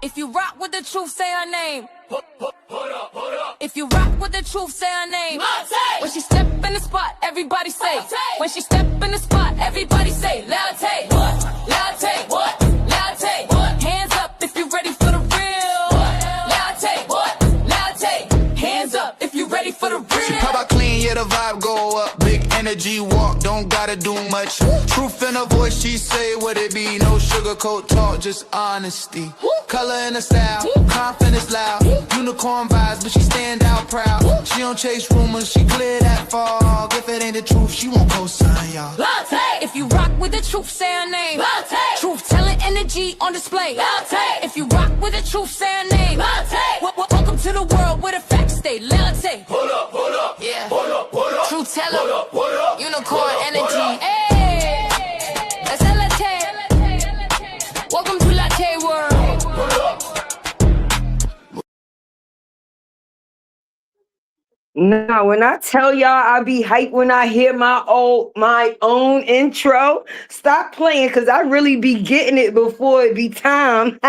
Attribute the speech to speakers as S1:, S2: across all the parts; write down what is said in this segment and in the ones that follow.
S1: If you rock with the truth, say her name. If you rock with the truth, say her name. When she step in the spot, everybody say. When she step in the spot, everybody say. Latte, what? Latte, what? Latte, what? Hands up if you ready for the real. Latte, what? Latte, hands up if you ready for the real.
S2: She pop out clean, yeah, the vibe go up. Big energy walk, don't gotta do much. Truth in her voice, she say what it be. No sugarcoat talk, just honesty. Color and the style, confidence loud. Unicorn vibes, but she stand out proud. She don't chase rumors, she clear that fog. If it ain't the truth, she won't co-sign, y'all.
S1: Latte. If you rock with the truth, say her name. Latte. Truth telling energy on display. Latte. If you rock with the truth, say her name. Latte. Welcome to the world where the facts stay. Latte.
S2: Hold up,
S1: yeah.
S2: Hold up,
S1: Truth teller, unicorn
S2: hold
S1: energy.
S2: up.
S1: Hey, that's Latte. Welcome to Latte World.
S3: Now, when I tell y'all I be hyped when I hear my own intro, stop playing because I really be getting it before it be time.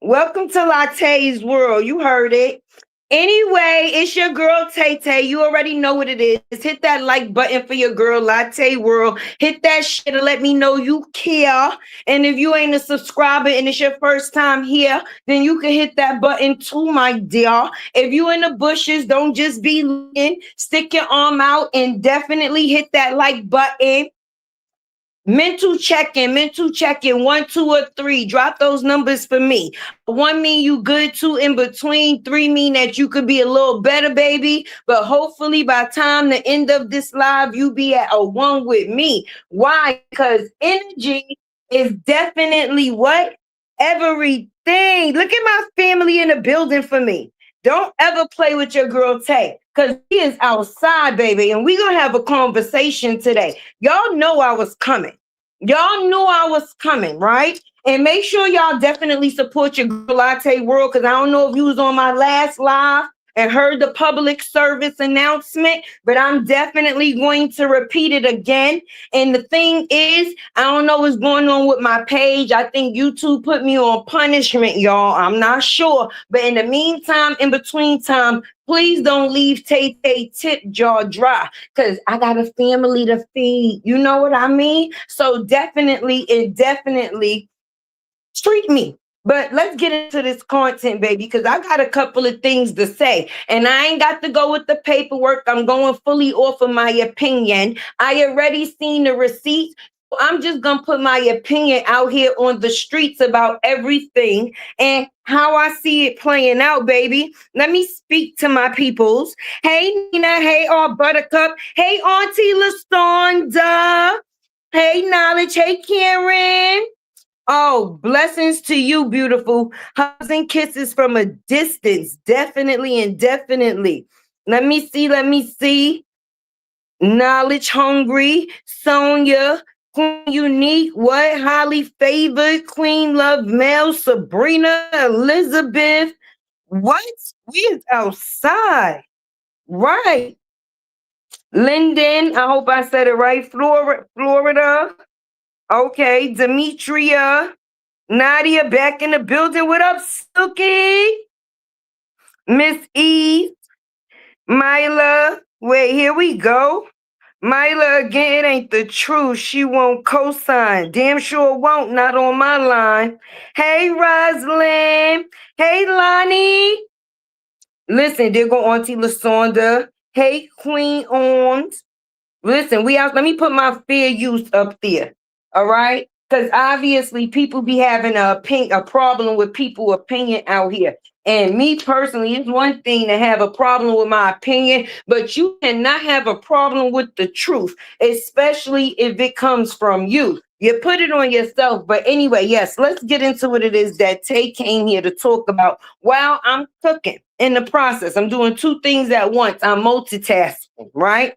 S3: Welcome to Latte's World. You heard it. Anyway, it's your girl Tay Tay. You already know what it is. Hit that like button for your girl Latte World. Hit that shit and let me know you care. And if you ain't a subscriber and it's your first time here, then you can hit that button too, my dear. If you in the bushes, don't just be looking. Stick your arm out and definitely hit that like button. Mental check-in, 1, 2, or 3. Drop those numbers for me. 1 mean you good, 2 in between, 3 mean that you could be a little better, baby. But hopefully by time the end of this live, you be at a 1 with me. Why? Because energy is definitely what? Everything. Look at my family in the building for me. Don't ever play with your girl Tay, because she is outside, baby, and we're going to have a conversation today. Y'all know I was coming. Y'all knew I was coming, right? And make sure y'all definitely support your girl Latte World, because I don't know if you was on my last live and heard the public service announcement, but I'm definitely going to repeat it again. And the thing is, I don't know what's going on with my page. I think YouTube put me on punishment, y'all. I'm not sure. But in the meantime, in between time, please don't leave Tay Tay tip jaw dry, because I got a family to feed. You know what I mean? So definitely treat me. But let's get into this content, baby, because I got a couple of things to say. And I ain't got to go with the paperwork. I'm going fully off of my opinion. I already seen the receipts. So I'm just going to put my opinion out here on the streets about everything and how I see it playing out, baby. Let me speak to my peoples. Hey, Nina. Hey, Buttercup. Hey, Auntie LaSonda. Hey, Knowledge. Hey, Karen. Oh, blessings to you, beautiful. Hugs and kisses from a distance. Definitely and definitely. Let me see. Knowledge hungry. Sonia. Queen Unique. What? Highly favored. Queen Love Mel. Sabrina. Elizabeth. What? We is outside. Right. Linden. I hope I said it right. Florida. Okay, Demetria, Nadia back in the building. What up, Silky? Miss E, Myla. Wait, here we go. Myla again, it ain't the truth. She won't co-sign. Damn sure won't, not on my line. Hey, Roslyn. Hey, Lonnie. Listen, there go Auntie LaSonda. Hey, Queen Ons. Listen, let me put my fair use up there. All right? Because obviously people be having a problem with people's opinion out here. And me personally, it's one thing to have a problem with my opinion, but you cannot have a problem with the truth, especially if it comes from you. You put it on yourself. But anyway, yes, let's get into what it is that Tay came here to talk about while I'm cooking. In the process, I'm doing 2 things at once. I'm multitasking, right?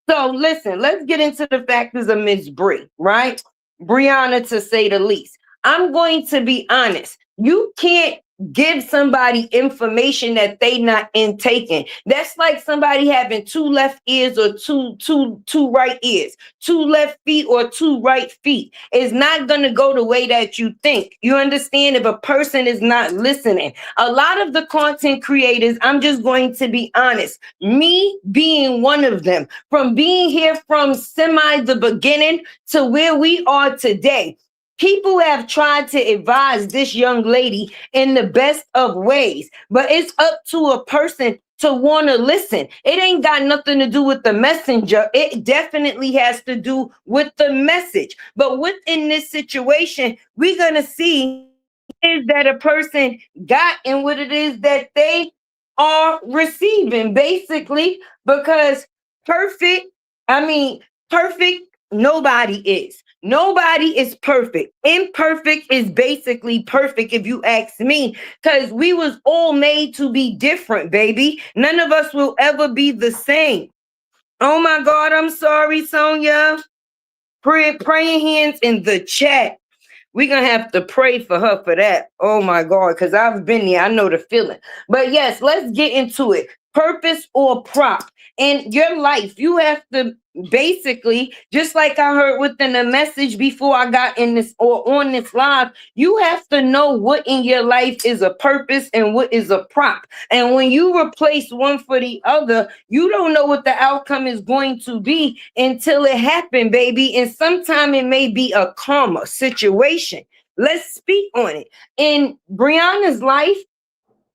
S3: So listen, let's get into the factors of Miss Bree, right? Briana, to say the least. I'm going to be honest. You can't give somebody information that they not intaking. That's like somebody having two left ears or two right ears, two left feet or two right feet. It's not going to go the way that you think. You understand? If a person is not listening, a lot of the content creators, I'm just going to be honest, me being one of them, from being here from semi the beginning to where we are today, people have tried to advise this young lady in the best of ways, but it's up to a person to want to listen. It ain't got nothing to do with the messenger. It definitely has to do with the message. But within this situation, we're going to see is that a person got and what it is that they are receiving, basically, because perfect, perfect, nobody is. Nobody is perfect. Imperfect is basically perfect, if you ask me, because we was all made to be different, baby. None of us will ever be the same. Oh my God, I'm sorry, Sonia. Praying hands in the chat. We're going to have to pray for her for that. Oh my God, because I've been there. I know the feeling. But yes, let's get into it. Purpose or prop. In your life, you have to basically, just like I heard within the message before I got in this or on this live, you have to know what in your life is a purpose and what is a prop. And when you replace one for the other, you don't know what the outcome is going to be until it happened, baby. And sometimes it may be a karma situation. Let's speak on it. In Briana's life,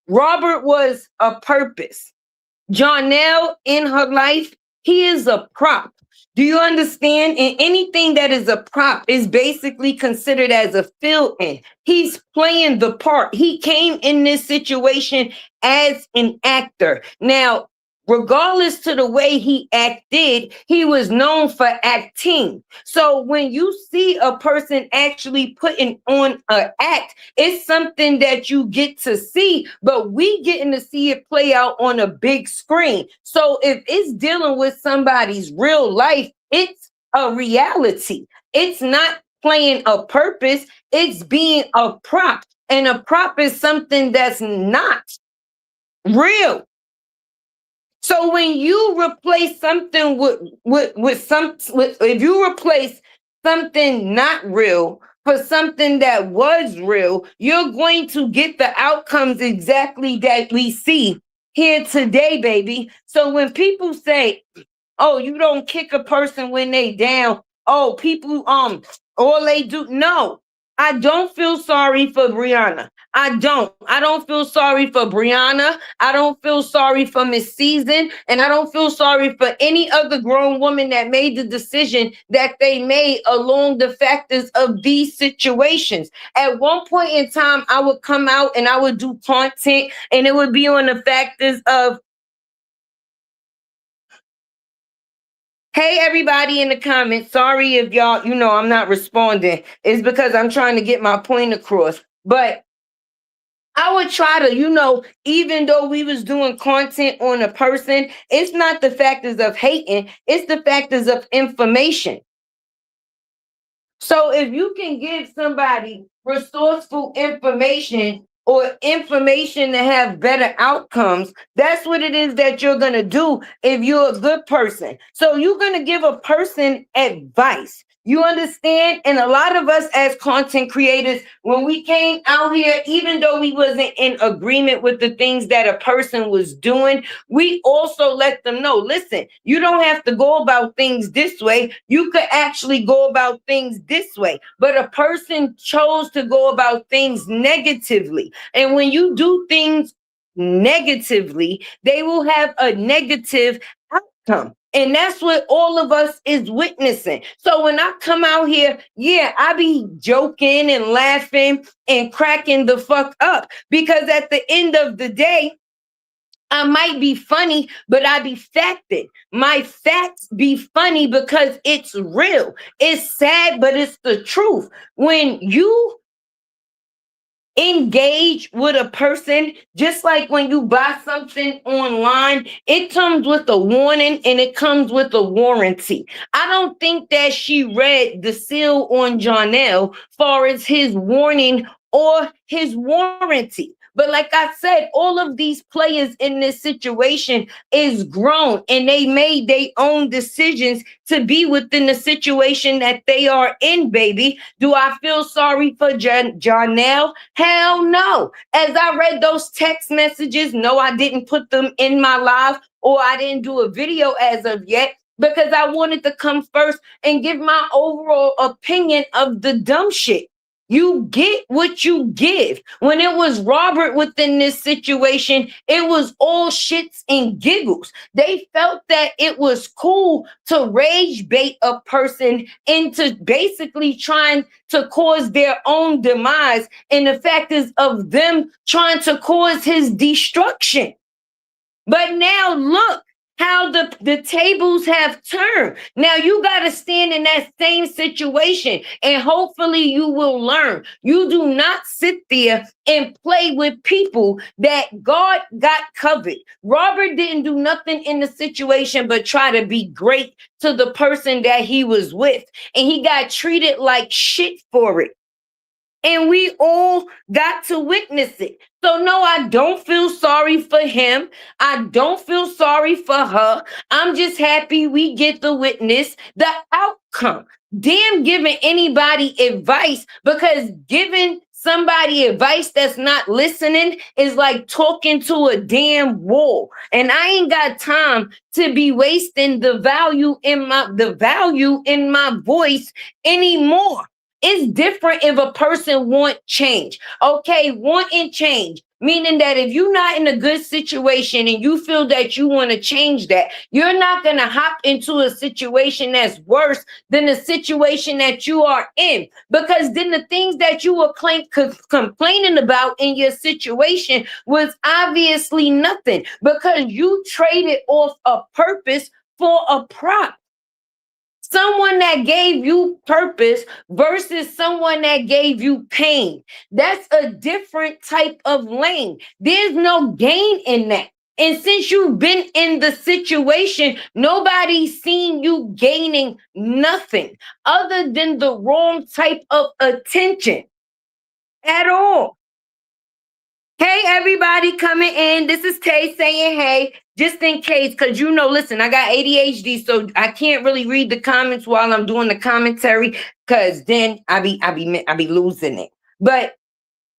S3: Robert was a purpose. Johnell in her life, he is a prop. Do you understand? And anything that is a prop is basically considered as a fill-in. He's playing the part. He came in this situation as an actor. Now, regardless to the way he acted, he was known for acting. So when you see a person actually putting on an act, it's something that you get to see, but we getting to see it play out on a big screen. So if it's dealing with somebody's real life, it's a reality. It's not playing a purpose. It's being a prop. And a prop is something that's not real. So when you replace something if you replace something not real for something that was real, you're going to get the outcomes exactly that we see here today, baby. So when people say, oh, you don't kick a person when they down, oh, people all they do, no. I don't feel sorry for Briana. I don't feel sorry for Briana. I don't feel sorry for Miss Season. And I don't feel sorry for any other grown woman that made the decision that they made along the factors of these situations. At one point in time, I would come out and I would do content and it would be on the factors of, hey, everybody in the comments, sorry if y'all, I'm not responding. It's because I'm trying to get my point across. But I would try to, even though we was doing content on a person, it's not the factors of hating, it's the factors of information. So if you can give somebody resourceful information or information to have better outcomes, that's what it is that you're going to do if you're a good person. So you're going to give a person advice. You understand? And a lot of us as content creators, when we came out here, even though we wasn't in agreement with the things that a person was doing, we also let them know, listen, you don't have to go about things this way. You could actually go about things this way. But a person chose to go about things negatively. And when you do things negatively, they will have a negative outcome. And that's what all of us is witnessing. So when I come out here, yeah, I be joking and laughing and cracking the fuck up, because at the end of the day, I might be funny, but I be facted. My facts be funny because it's real. It's sad, but it's the truth. When you engage with a person, just like when you buy something online, it comes with a warning and it comes with a warranty. I don't think that she read the seal on Johnell far as his warning or his warranty. But like I said, all of these players in this situation is grown and they made their own decisions to be within the situation that they are in, baby. Do I feel sorry for Johnell? Hell no. As I read those text messages, no, I didn't put them in my live or I didn't do a video as of yet because I wanted to come first and give my overall opinion of the dumb shit. You get what you give. When it was Robert within this situation, it was all shits and giggles. They felt that it was cool to rage bait a person into basically trying to cause their own demise. And the fact is of them trying to cause his destruction. But now look how the tables have turned. Now you got to stand in that same situation and hopefully you will learn. You do not sit there and play with people that God got covered. Robert didn't do nothing in the situation but try to be great to the person that he was with. And he got treated like shit for it. And we all got to witness it. So no, I don't feel sorry for him. I don't feel sorry for her. I'm just happy we get to witness the outcome. Damn giving anybody advice, because giving somebody advice that's not listening is like talking to a damn wall. And I ain't got time to be wasting the value in my voice anymore. It's different if a person want change. Okay, wanting change, meaning that if you're not in a good situation and you feel that you want to change that, you're not going to hop into a situation that's worse than the situation that you are in. Because then the things that you were complaining about in your situation was obviously nothing, because you traded off a purpose for a prop. Someone that gave you purpose versus someone that gave you pain. That's a different type of lane. There's no gain in that. And since you've been in the situation, nobody's seen you gaining nothing other than the wrong type of attention at all. Hey, everybody coming in. This is Tay saying hey, just in case, because listen, I got ADHD, so I can't really read the comments while I'm doing the commentary, because then I be losing it. But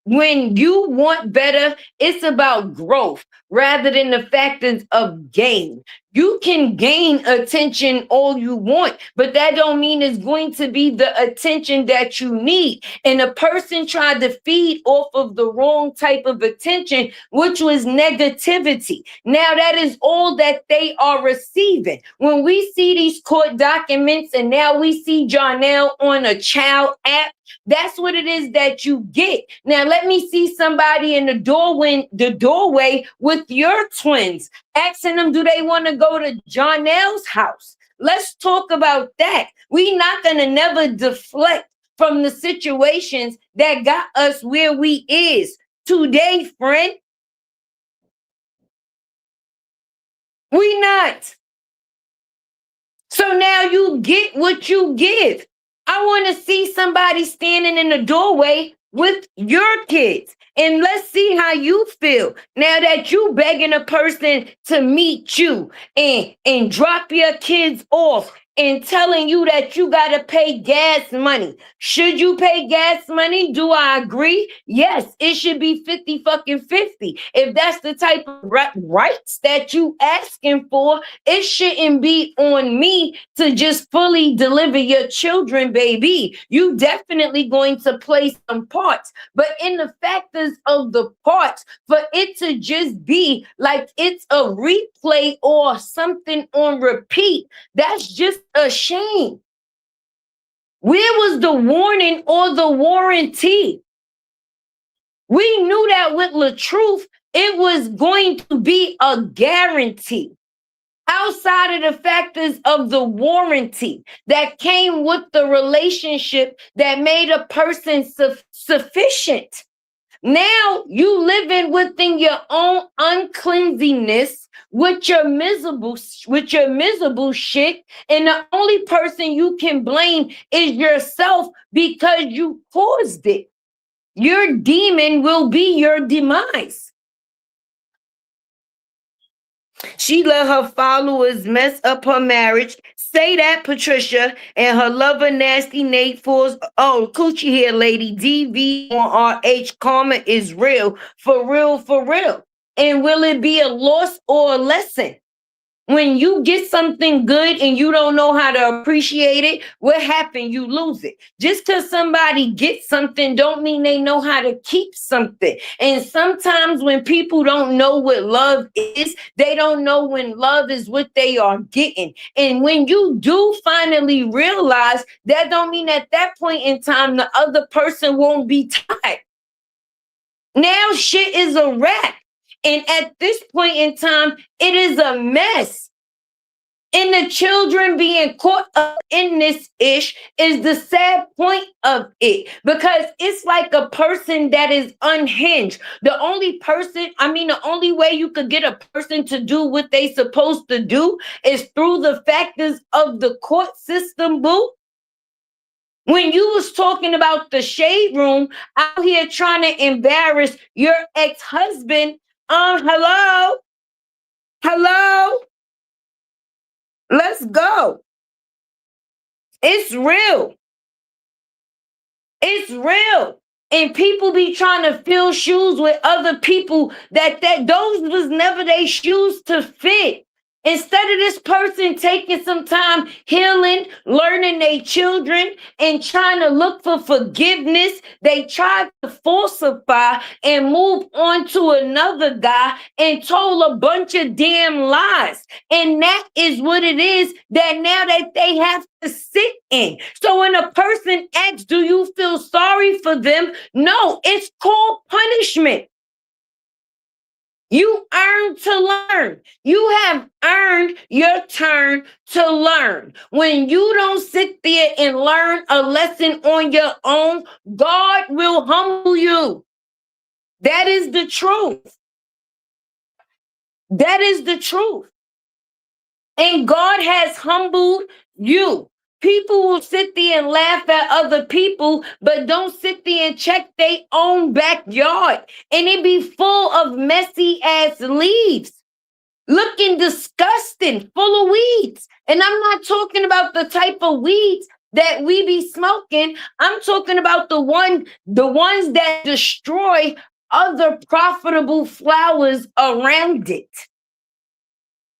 S3: when you want better, it's about growth rather than the factors of gain. You can gain attention all you want, but that don't mean it's going to be the attention that you need. And a person tried to feed off of the wrong type of attention, which was negativity. Now that is all that they are receiving. When we see these court documents and now we see Johnell on a child app, that's what it is that you get. Now, let me see somebody in the doorway with your twins, asking them, do they want to go to Johnell's house? Let's talk about that. We're not going to never deflect from the situations that got us where we is today, friend. We not. So now you get what you give. I want to see somebody standing in the doorway with your kids. And let's see how you feel now that you begging a person to meet you and drop your kids off and telling you that you got to pay gas money. Should you pay gas money? Do I agree? Yes, it should be 50-50. If that's the type of rights that you asking for, it shouldn't be on me to just fully deliver your children, baby. You definitely going to play some parts. But in the factors of the parts, for it to just be like it's a replay or something on repeat, that's just a shame. Where was the warning or the warranty? We knew that with LaTruth, it was going to be a guarantee. Outside of the factors of the warranty that came with the relationship that made a person sufficient. Now you living within your own uncleanliness with your miserable shit, and the only person you can blame is yourself because you caused it. Your demon will be your demise. She let her followers mess up her marriage. Say that, Patricia, and her lover, Nasty Nate, Falls. Oh, coochie here, lady. DV on RH. Karma is real. For real, for real. And will it be a loss or a lesson? When you get something good and you don't know how to appreciate it, what happened? You lose it. Just because somebody gets something don't mean they know how to keep something. And sometimes when people don't know what love is, they don't know when love is what they are getting. And when you do finally realize, that don't mean at that point in time the other person won't be tired. Now shit is a wrap. And at this point in time, it is a mess. And the children being caught up in this ish is the sad point of it, because it's like a person that is unhinged. The only way you could get a person to do what they supposed to do is through the factors of the court system, boo. When you was talking about the shade room out here trying to embarrass your ex-husband, hello? Let's go. It's real. It's real. And people be trying to fill shoes with other people that those was never their shoes to fit. Instead of this person taking some time healing, learning their children, and trying to look for forgiveness, they tried to falsify and move on to another guy and told a bunch of damn lies. And that is what it is that now that they have to sit in. So when a person asks, do you feel sorry for them? No, it's called punishment. You earn to learn. You have earned your turn to learn. When you don't sit there and learn a lesson on your own, God will humble you. That is the truth. That is the truth. And God has humbled you. People will sit there and laugh at other people, but don't sit there and check their own backyard. And it be full of messy ass leaves, looking disgusting, full of weeds. And I'm not talking about the type of weeds that we be smoking. I'm talking about the ones that destroy other profitable flowers around it.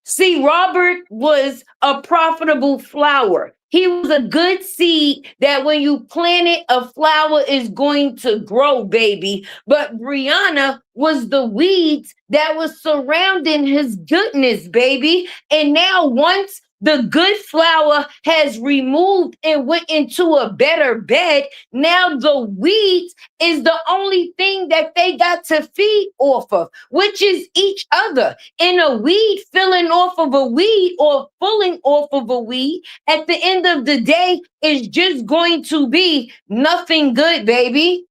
S3: See, Robert was a profitable flower. He was a good seed that when you plant it, a flower is going to grow, baby. But Briana was the weeds that was surrounding his goodness, baby. And now once the good flower has removed and went into a better bed, now the weeds is the only thing that they got to feed off of, which is each other. And a weed filling off of a weed or pulling off of a weed at the end of the day is just going to be nothing good, baby.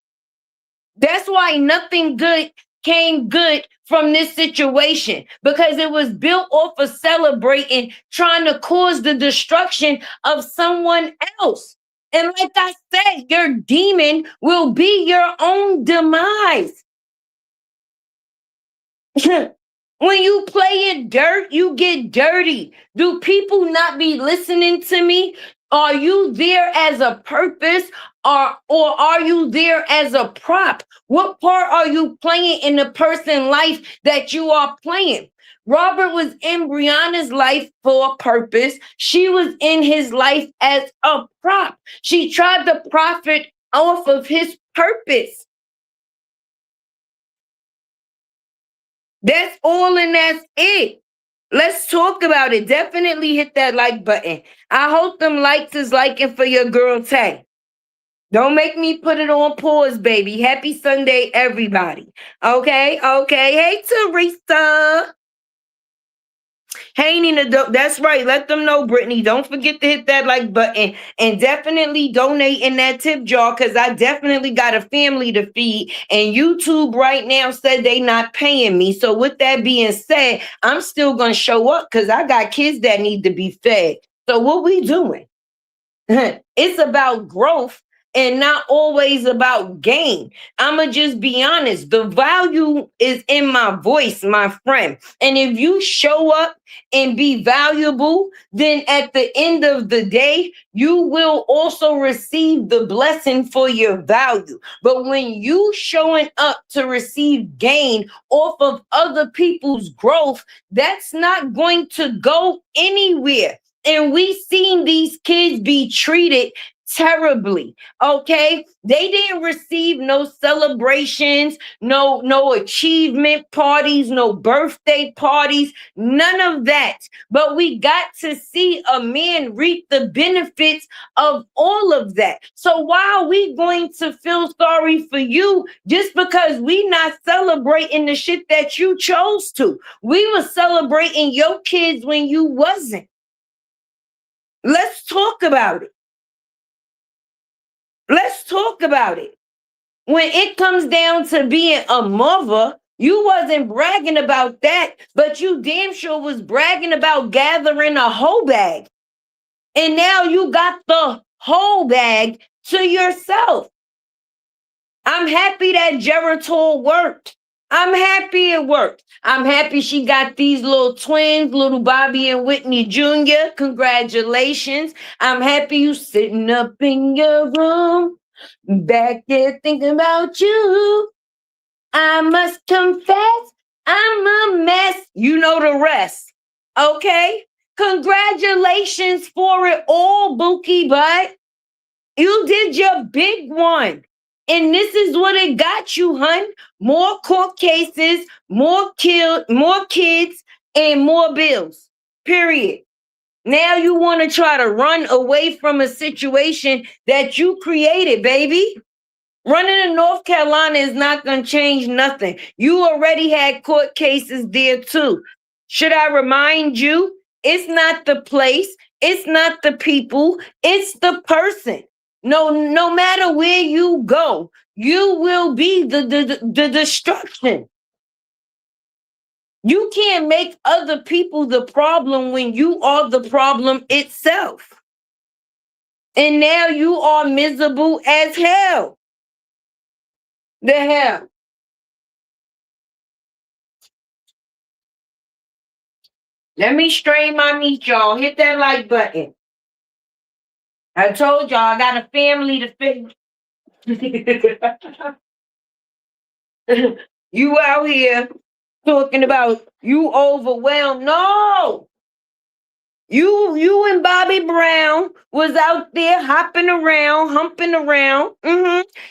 S3: That's why nothing good came good from this situation, because it was built off of celebrating, trying to cause the destruction of someone else. And like I said, your demon will be your own demise. When you play in dirt, you get dirty. Do people not be listening to me? Are you there as a purpose, or are you there as a prop? What part are you playing in the person's life that you are playing? Robert was in Brianna's life for a purpose. She was in his life as a prop. She tried to profit off of his purpose. That's all and that's it. Let's talk about it. Definitely hit that like button. I hope them likes is liking for your girl Tay. Don't make me put it on pause, baby. Happy Sunday, everybody. Okay. Hey, Teresa. Hey, Nina, that's right. Let them know, Brittany. Don't forget to hit that like button and definitely donate in that tip jar, because I definitely got a family to feed. And YouTube right now said they not paying me. So with that being said, I'm still going to show up because I got kids that need to be fed. So what we doing? It's about growth, and not always about gain. I'ma just be honest. The value is in my voice, my friend. And if you show up and be valuable, then at the end of the day, you will also receive the blessing for your value. But when you showing up to receive gain off of other people's growth, that's not going to go anywhere. And we seen these kids be treated terribly. Okay, they didn't receive no celebrations, no achievement parties, no birthday parties, none of that. But we got to see a man reap the benefits of all of that. So why are we going to feel sorry for you just because we not celebrating the shit that you chose to? We were celebrating your kids when you wasn't. Let's talk about it. Let's talk about it. When it comes down to being a mother, you wasn't bragging about that, but you damn sure was bragging about gathering a whole bag. And now you got the whole bag to yourself. I'm happy that Geritol worked. I'm happy it worked. I'm happy she got these little twins, little Bobby and Whitney Jr. Congratulations. I'm happy you sitting up in your room, back there thinking about you. I must confess, I'm a mess. You know the rest. Okay? Congratulations for it all, Bookie Butt. You did your big one. And this is what it got you, hun. More court cases, more kids, and more bills. Period. Now you want to try to run away from a situation that you created, baby. Running to North Carolina is not going to change nothing. You already had court cases there too. Should I remind you? It's not the place. It's not the people. It's the person. No matter where you go, you will be the destruction. You can't make other people the problem when you are the problem itself. And now you are miserable as hell. The hell. Let me strain my meat, y'all. Hit that like button. I told y'all I got a family to fix. You out here talking about you overwhelmed. No. You and Bobby Brown was out there hopping around, humping around.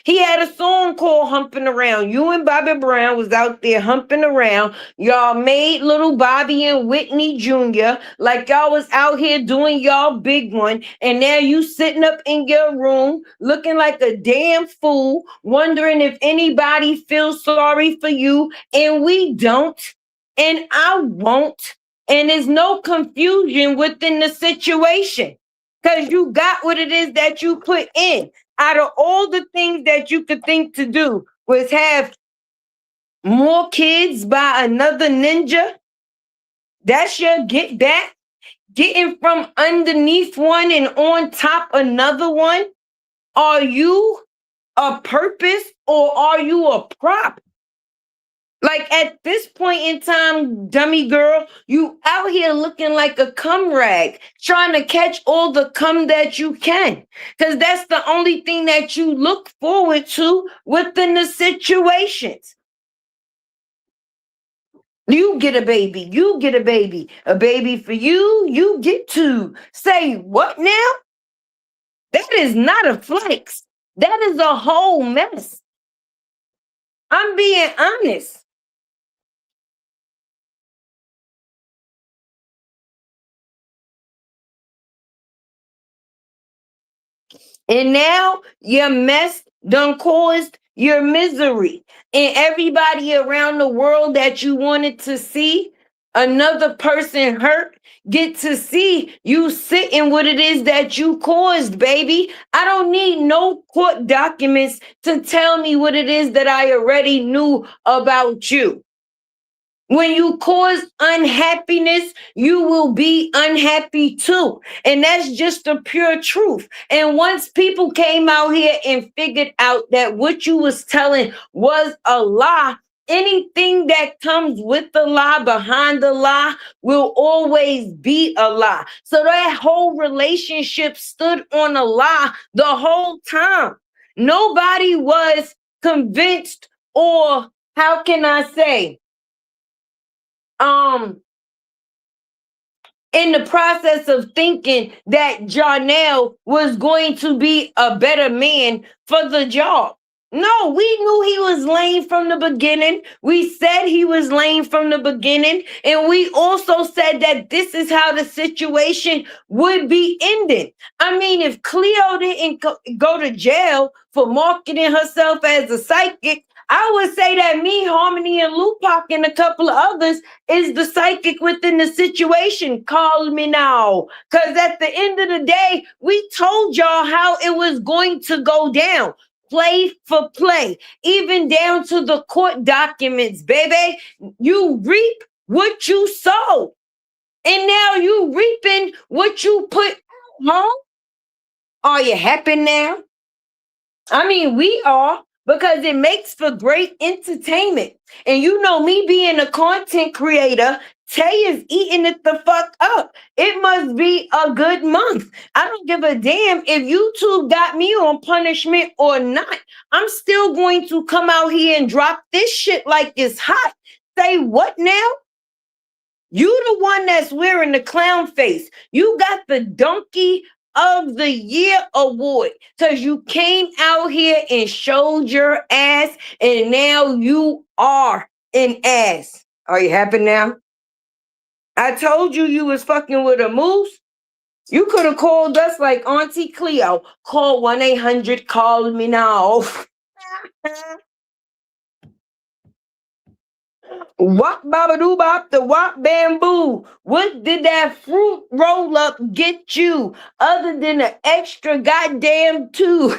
S3: He had a song called Humping Around. You and Bobby Brown was out there humping around. Y'all made little Bobby and Whitney Jr. like y'all was out here doing y'all big one. And now you sitting up in your room looking like a damn fool, wondering if anybody feels sorry for you. And we don't. And I won't. And there's no confusion within the situation because you got what it is that you put in. Out of all the things that you could think to do was have more kids by another ninja. That's your get back. Getting from underneath one and on top another one. Are you a purpose or are you a prop? Like at this point in time, dummy girl, you out here looking like a cum rag, trying to catch all the cum that you can. Because that's the only thing that you look forward to within the situations. You get a baby, you get a baby. A baby for you, you get two. Say what now? That is not a flex. That is a whole mess. I'm being honest. And now your mess done caused your misery. And everybody around the world that you wanted to see another person hurt, get to see you sitting what it is that you caused, baby. I don't need no court documents to tell me what it is that I already knew about you. When you cause unhappiness, you will be unhappy too. And that's just the pure truth. And once people came out here and figured out that what you was telling was a lie, anything that comes with the lie, behind the lie, will always be a lie. So that whole relationship stood on a lie the whole time. Nobody was convinced, or how can I say, in the process of thinking that Johnell was going to be a better man for the job. No, we knew he was lame from the beginning. We said he was lame from the beginning. And we also said that this is how the situation would be ending. I mean, if Cleo didn't go to jail for marketing herself as a psychic, I would say that me, Harmony, and Lupac, and a couple of others is the psychic within the situation. Call me now. Because at the end of the day, we told y'all how it was going to go down. Play for play, even down to the court documents, baby. You reap what you sow. And now you reaping what you put home. Are you happy now? I mean, we are, because it makes for great entertainment. And you know me being a content creator, Tay is eating it the fuck up. It must be a good month. I don't give a damn if YouTube got me on punishment or not. I'm still going to come out here and drop this shit like it's hot. Say what now? You the one that's wearing the clown face. You got the Donkey of the Year award because you came out here and showed your ass, and now you are an ass. Are you happy now? I told you you was fucking with a moose. You could have called us like Auntie Cleo. Call 1-800, call me now. Wop babadoo bop, the wop bamboo. What did that fruit roll up get you other than an extra goddamn two?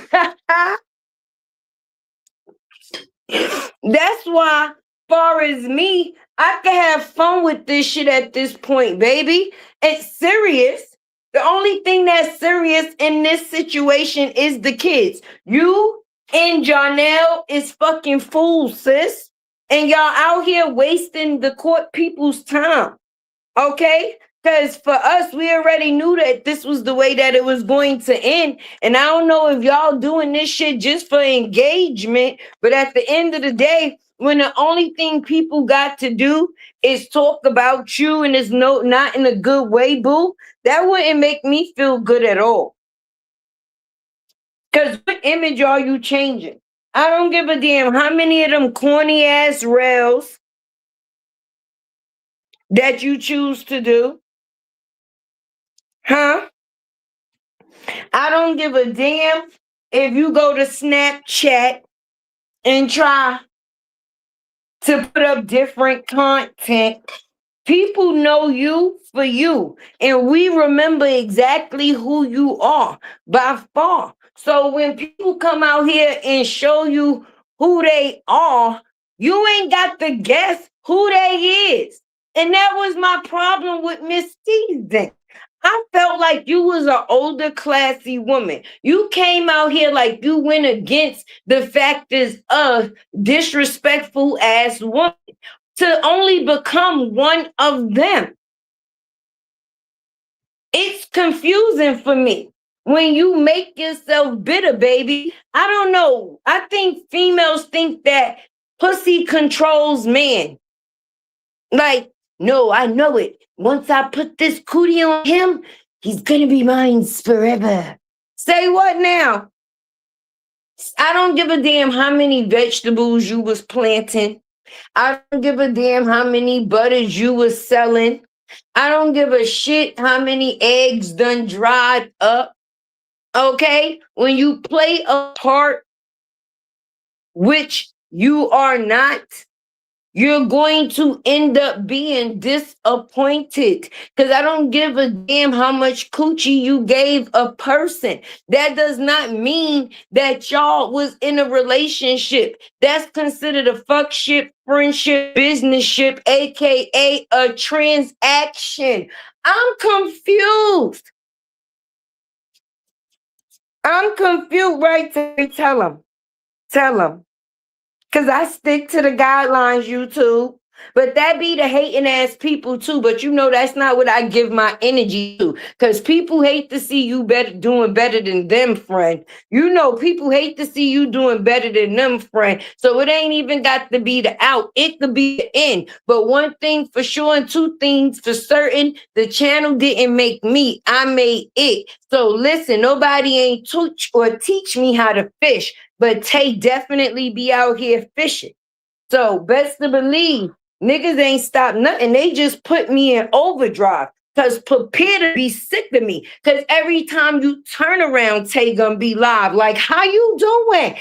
S3: That's why, far as me, I can have fun with this shit at this point, baby. It's serious. The only thing that's serious in this situation is the kids. You and Johnell is fucking fools, sis. And y'all out here wasting the court people's time. Okay? Because for us, we already knew that this was the way that it was going to end. And I don't know if y'all doing this shit just for engagement, but at the end of the day, when the only thing people got to do is talk about you and it's not in a good way, boo, that wouldn't make me feel good at all. Because what image are you changing? I don't give a damn how many of them corny ass rails that you choose to do. Huh? I don't give a damn if you go to Snapchat and try to put up different content. People know you for you, and we remember exactly who you are by far. So when people come out here and show you who they are, you ain't got to guess who they is. And that was my problem with Miss Season. I felt like you was an older, classy woman. You came out here like you went against the factors of disrespectful ass woman to only become one of them. It's confusing for me when you make yourself bitter, baby. I don't know. I think females think that pussy controls men. Like, no, I know it. Once I put this cootie on him, he's gonna be mine forever. Say what now? I don't give a damn how many vegetables you was planting. I don't give a damn how many butters you was selling. I don't give a shit how many eggs done dried up. Okay? When you play a part which you are not, you're going to end up being disappointed because I don't give a damn how much coochie you gave a person. That does not mean that y'all was in a relationship. That's considered a fuck ship, friendship, business ship, aka a transaction. I'm confused. I'm confused, right? Tell them. Tell them. Because I stick to the guidelines, YouTube. But that be the hating ass people too. But you know that's not what I give my energy to. Because people hate to see you doing better than them, friend. You know people hate to see you doing better than them, friend. So it ain't even got to be the out. It could be the in. But one thing for sure and two things for certain, the channel didn't make me. I made it. So listen, nobody ain't teach me how to fish. But Tay definitely be out here fishing. So best to believe, niggas ain't stopped nothing. They just put me in overdrive. Cause prepare to be sick of me. Cause every time you turn around, Tay gonna be live. Like, how you doing?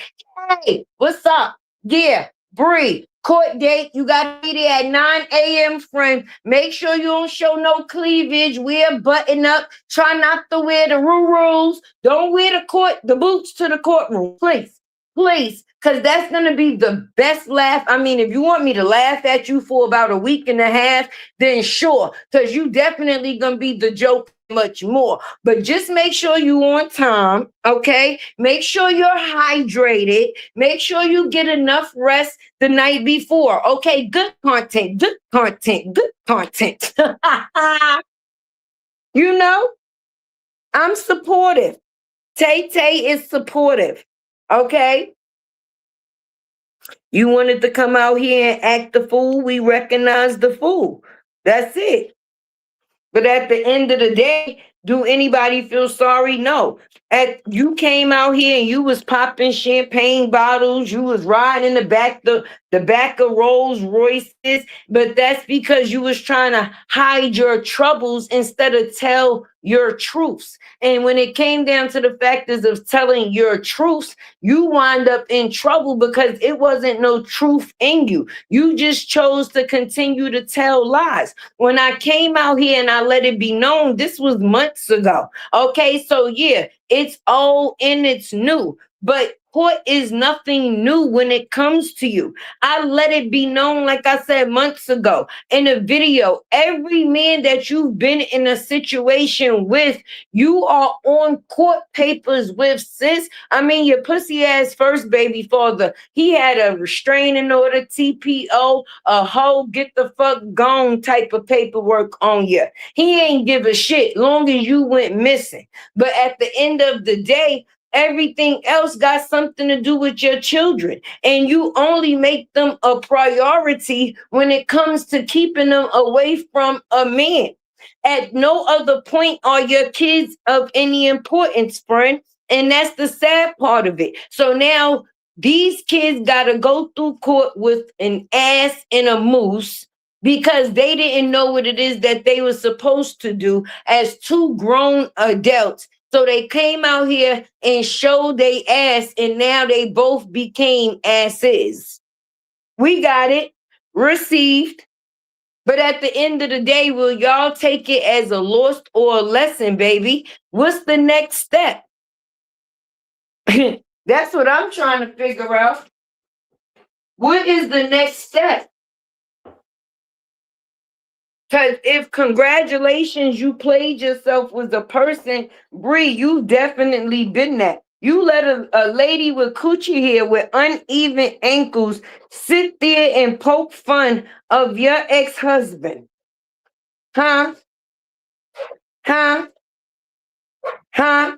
S3: Hey, what's up? Yeah, Bree. Court date, you gotta be there at 9 a.m., friend. Make sure you don't show no cleavage. Wear button up. Try not to wear the rules. Don't wear the boots to the courtroom, please. Please, because that's going to be the best laugh. I mean, if you want me to laugh at you for about a week and a half, then sure, because you definitely going to be the joke much more. But just make sure you on time, okay? Make sure you're hydrated. Make sure you get enough rest the night before, okay? Good content, good content, good content. You know, I'm supportive. Tay is supportive. Okay. You wanted to come out here and act the fool. We recognize the fool. That's it. But at the end of the day, do anybody feel sorry? No. You came out here and you was popping champagne bottles. You was riding the back of Rolls Royces. But that's because you was trying to hide your troubles instead of tell your truths. And when it came down to the factors of telling your truths, you wind up in trouble because it wasn't no truth in you. You just chose to continue to tell lies. When I came out here and I let it be known, this was months ago. Okay, so yeah, it's old and it's new. But court is nothing new when it comes to you. I let it be known, like I said months ago in a video, every man that you've been in a situation with, you are on court papers with, sis. I mean, your pussy ass first baby father, he had a restraining order, TPO, a whole get the fuck gone type of paperwork on you. He ain't give a shit long as you went missing. But at the end of the day, everything else got something to do with your children. And you only make them a priority when it comes to keeping them away from a man. At no other point are your kids of any importance, friend. And that's the sad part of it. So now these kids got to go through court with an ass and a moose because they didn't know what it is that they were supposed to do as two grown adults. So they came out here and showed they ass, and now they both became asses. We got it, received. But at the end of the day, will y'all take it as a loss or a lesson, baby? What's the next step? That's what I'm trying to figure out. What is the next step? Because if congratulations, you played yourself with a person, Bree, you definitely been that. You let a lady with coochie hair with uneven ankles sit there and poke fun of your ex-husband. Huh? Huh? Huh?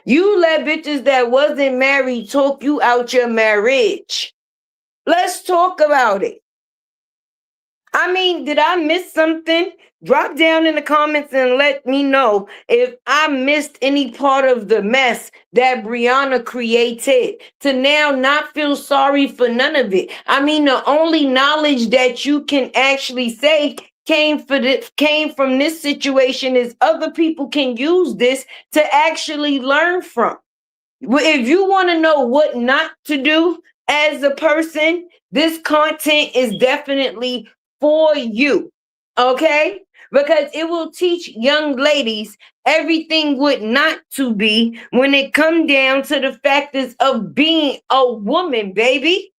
S3: You let bitches that wasn't married talk you out your marriage. Let's talk about it. I mean, did I miss something? Drop down in the comments and let me know if I missed any part of the mess that Briana created to now not feel sorry for none of it. I mean, the only knowledge that you can actually say came from this situation is other people can use this to actually learn from. If you want to know what not to do, as a person, this content is definitely for you. Okay? Because it will teach young ladies everything what not to be when it come down to the factors of being a woman, baby.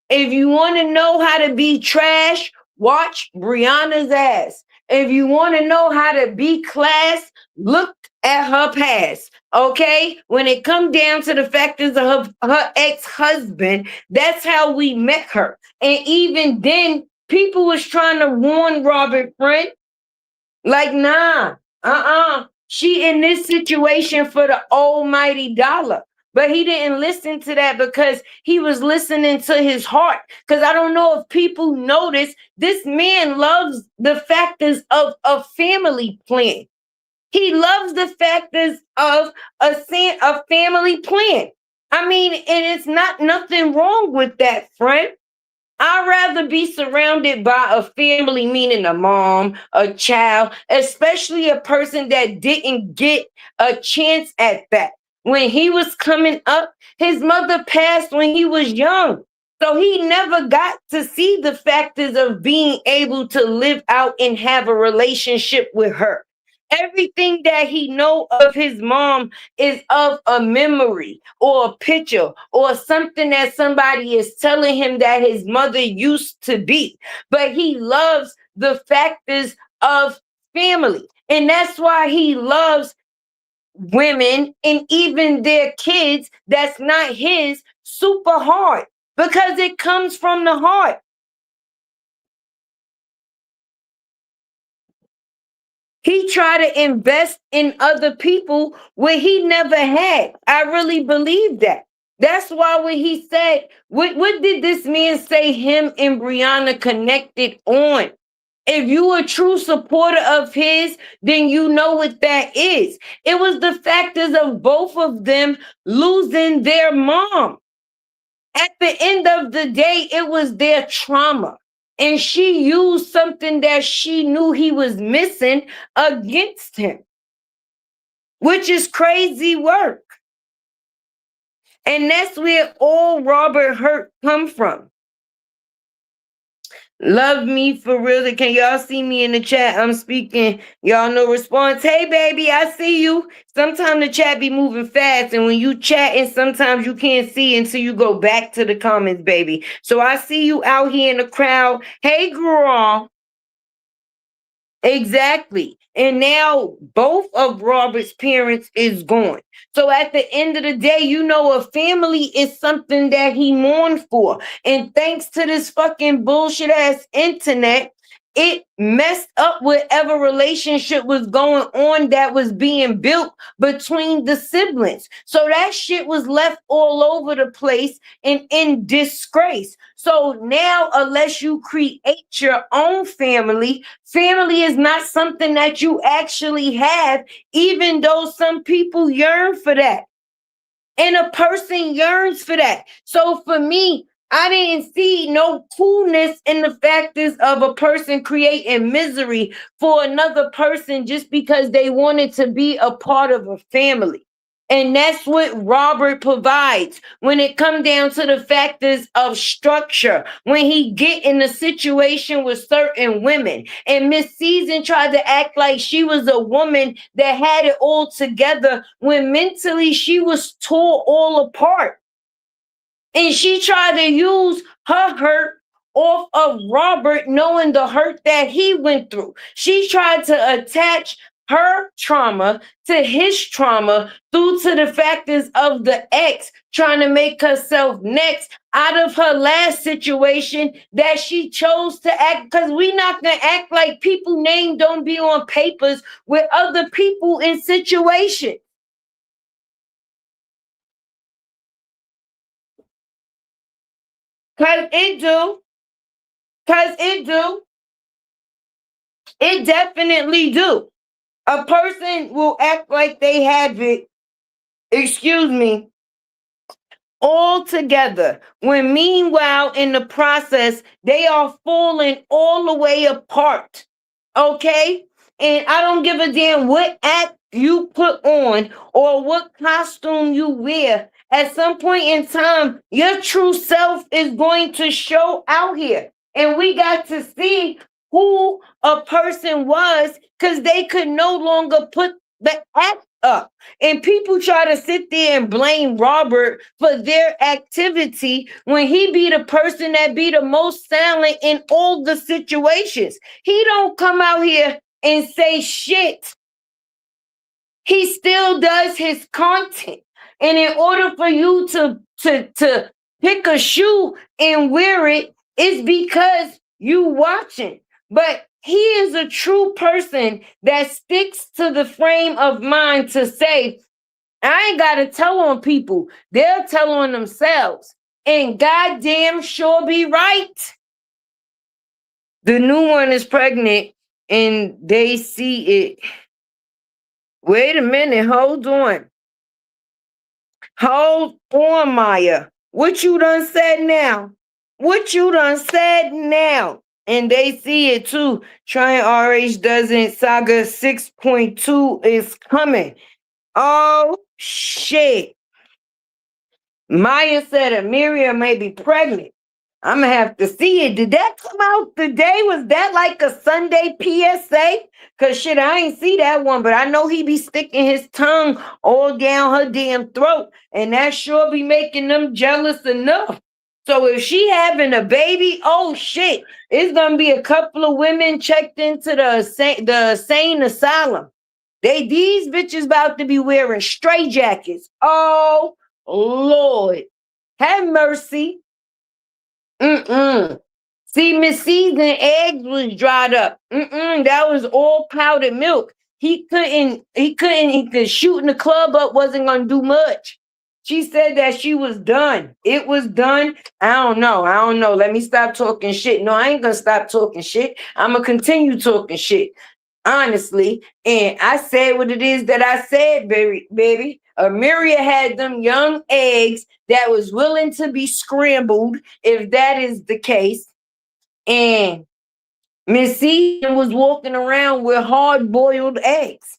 S3: If you want to know how to be trash, watch Briana's ass. If you want to know how to be class, look at her past. Okay? When it come down to the factors of her ex-husband, that's how we met her. And even then, people was trying to warn Robert Friend, like, nah, she in this situation for the almighty dollar. But he didn't listen to that because he was listening to his heart. Because I don't know if people notice, this man loves the factors of a family plan. He loves the factors of a family plan. I mean, and it's not nothing wrong with that, friend. I'd rather be surrounded by a family, meaning a mom, a child, especially a person that didn't get a chance at that. When he was coming up, his mother passed when he was young. So he never got to see the factors of being able to live out and have a relationship with her. Everything that he know of his mom is of a memory or a picture or something that somebody is telling him that his mother used to be. But he loves the factors of family. And that's why he loves women and even their kids that's not his super hard, because it comes from the heart. He tried to invest in other people where he never had. I really believe that. That's why when he said, what did this man say him and Briana connected on? If you a true supporter of his, then you know what that is. It was the factors of both of them losing their mom. At the end of the day, it was their trauma. And she used something that she knew he was missing against him, which is crazy work. And that's where all Robert hurt come from. Love me for real. Can y'all see me in the chat? I'm speaking. Y'all no response. Hey, baby, I see you. Sometimes the chat be moving fast, and when you chatting, sometimes you can't see until you go back to the comments, baby. So I see you out here in the crowd. Hey, girl. Exactly. And now both of Robert's parents is gone. So at the end of the day, you know, a family is something that he mourned for. And thanks to this fucking bullshit ass internet, it messed up whatever relationship was going on that was being built between the siblings. So that shit was left all over the place and in disgrace. So now, unless you create your own family, family is not something that you actually have, even though some people yearn for that. And a person yearns for that. So for me, I didn't see no coolness in the factors of a person creating misery for another person just because they wanted to be a part of a family. And that's what Robert provides when it comes down to the factors of structure. When he get in a situation with certain women, and Miss Season tried to act like she was a woman that had it all together when mentally she was tore all apart. And she tried to use her hurt off of Robert, knowing the hurt that he went through. She tried to attach her trauma to his trauma due to the factors of the ex trying to make herself next out of her last situation that she chose to act, because we not gonna act like people name don't be on papers with other people in situations. Cause it do. Cause it do. It definitely do. A person will act like they have it, excuse me, all together, when meanwhile in the process they are falling all the way apart. Okay? And I don't give a damn what act you put on or what costume you wear. At some point in time, your true self is going to show out here. And we got to see who a person was because they could no longer put the act up. And people try to sit there and blame Robert for their activity when he be the person that be the most silent in all the situations. He don't come out here and say shit. He still does his content. And in order for you to pick a shoe and wear it, it's because you watching. But he is a true person that sticks to the frame of mind to say, I ain't got to tell on people. They'll tell on themselves. And goddamn sure be right. The new one is pregnant and they see it. Wait a minute. Hold on. Hold on, Maya. What you done said now? What you done said now? And they see it too. Trying RH doesn't. Saga 6.2 is coming. Oh, shit. Maya said Amelia may be pregnant. I'm going to have to see it. Did that come out today? Was that like a Sunday PSA? Because shit, I ain't see that one, but I know he be sticking his tongue all down her damn throat. And that sure be making them jealous enough. So if she having a baby, oh shit, it's going to be a couple of women checked into the sane asylum. These bitches about to be wearing stray jackets. Oh, Lord. Have mercy. See, Miss Season eggs was dried up. That was all powdered milk. He could shooting the club up wasn't gonna do much. She said that she was done. It was done. I don't know. Let me stop talking shit. No, I ain't gonna stop talking shit. I'm gonna continue talking shit. Honestly. And I said what it is that I said, baby. Amelia had them young eggs that was willing to be scrambled, if that is the case. And Miss Season was walking around with hard-boiled eggs.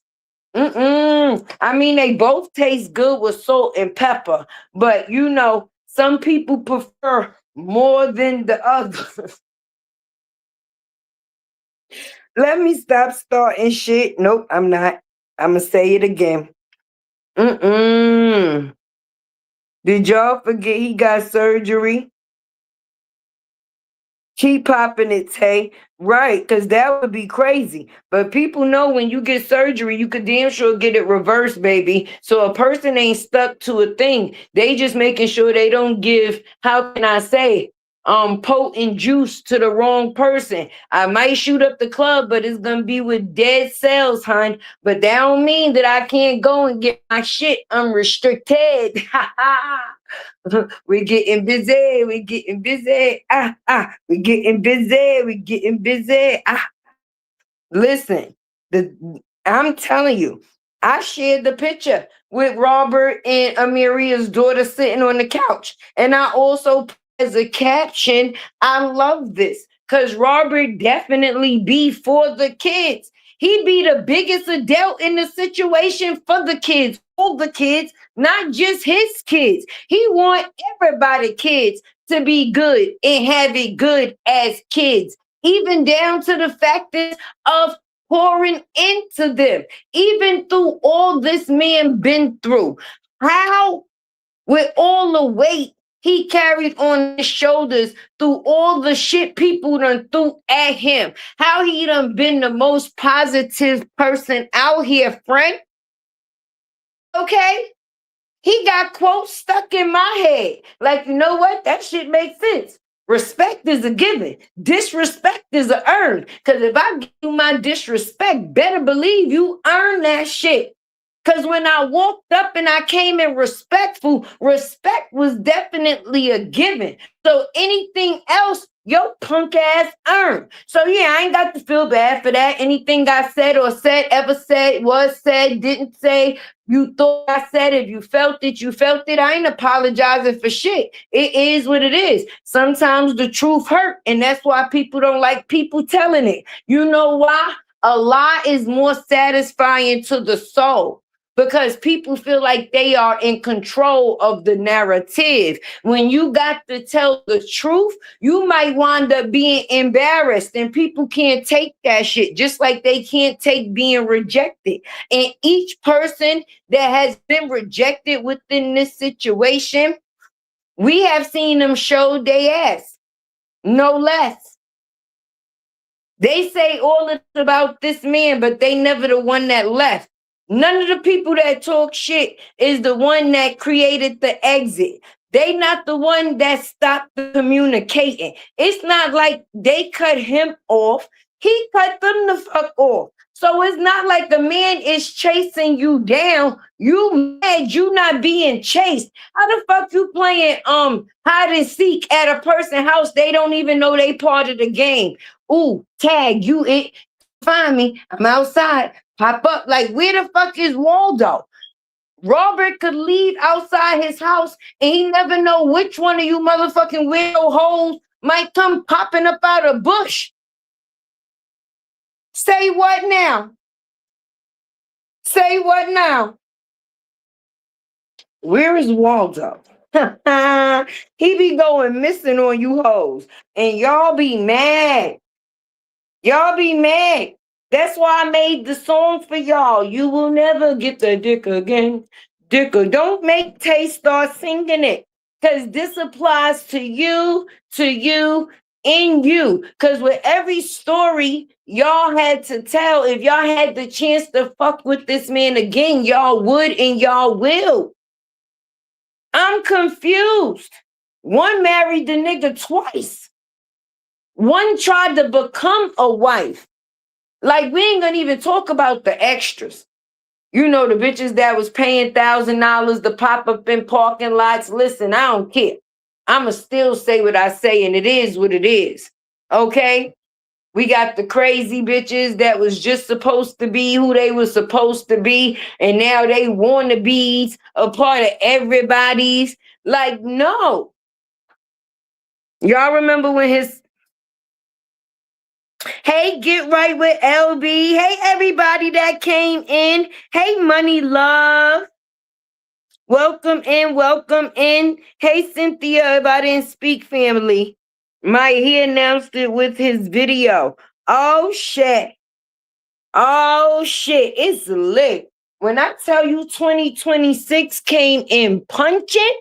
S3: I mean, they both taste good with salt and pepper, but you know, some people prefer more than the others. Let me stop starting shit. Nope, I'm not. I'm gonna say it again. Did y'all forget he got surgery? Keep popping it, Tay. Right, because that would be crazy. But people know when you get surgery, you could damn sure get it reversed, baby. So a person ain't stuck to a thing. They just making sure they don't give, how can I say, potent juice to the wrong person. I might shoot up the club, but it's gonna be with dead cells, hon. But that don't mean that I can't go and get my shit unrestricted. We're getting busy. We're getting busy. We're getting busy. We're getting busy. Listen, I'm telling you, I shared the picture with Robert and Amiria's daughter sitting on the couch. And I also put as a caption, I love this. Because Robert definitely be for the kids. He be the biggest adult in the situation for the kids, all the kids, not just his kids. He want everybody kids to be good and have it good as kids, even down to the fact of pouring into them, even through all this man been through. How, with all the weight he carried on his shoulders through all the shit people done threw at him. How he done been the most positive person out here, friend. Okay? He got quotes stuck in my head. Like, you know what? That shit makes sense. Respect is a given. Disrespect is a earned. Because if I give you my disrespect, better believe you earn that shit. Because when I walked up and I came in respectful, respect was definitely a given. So anything else, your punk ass earned. So yeah, I ain't got to feel bad for that. Anything I said or said, ever said, was said, didn't say, you thought I said, if you felt it, you felt it. I ain't apologizing for shit. It is what it is. Sometimes the truth hurt, and that's why people don't like people telling it. You know why? A lie is more satisfying to the soul. because people feel like they are in control of the narrative. When you got to tell the truth, you might wind up being embarrassed, and people can't take that shit, just like they can't take being rejected. And each person that has been rejected within this situation, we have seen them show their ass, no less. They say all it's about this man, but they never the one that left. None of the people that talk shit is the one that created the exit. They not the one that stopped the communicating. It's not like they cut him off. He cut them the fuck off. So it's not like a man is chasing you down. You mad you not being chased. How the fuck you playing hide and seek at a person's house? They don't even know they part of the game. Ooh, tag, you it. Find me. I'm outside. Pop up. Like, where the fuck is Waldo? Robert could leave outside his house and he never know which one of you motherfucking weirdo hoes might come popping up out of bush. Say what now? Say what now? Where is Waldo? He be going missing on you hoes. And y'all be mad. Y'all be mad. That's why I made the song for y'all. You will never get the dick again. Dicker. Don't make Tay start singing it. Because this applies to you, and you. Because with every story y'all had to tell, if y'all had the chance to fuck with this man again, y'all would and y'all will. I'm confused. One married the nigga twice. One tried to become a wife. Like, we ain't gonna even talk about the extras. You know, the bitches that was paying $1,000 to pop up in parking lots. Listen, I don't care. I'ma still say what I say, and it is what it is. Okay? We got the crazy bitches that was just supposed to be who they was supposed to be, and now they want to be a part of everybody's. Like, no. Y'all remember when his... Hey, Get Right with LB. Hey, everybody that came in. Hey, Money Love. Welcome in, welcome in. Hey, Cynthia, if I didn't speak, family. He announced it with his video. Oh, shit. Oh, shit. It's lit. When I tell you 2026 came in punching,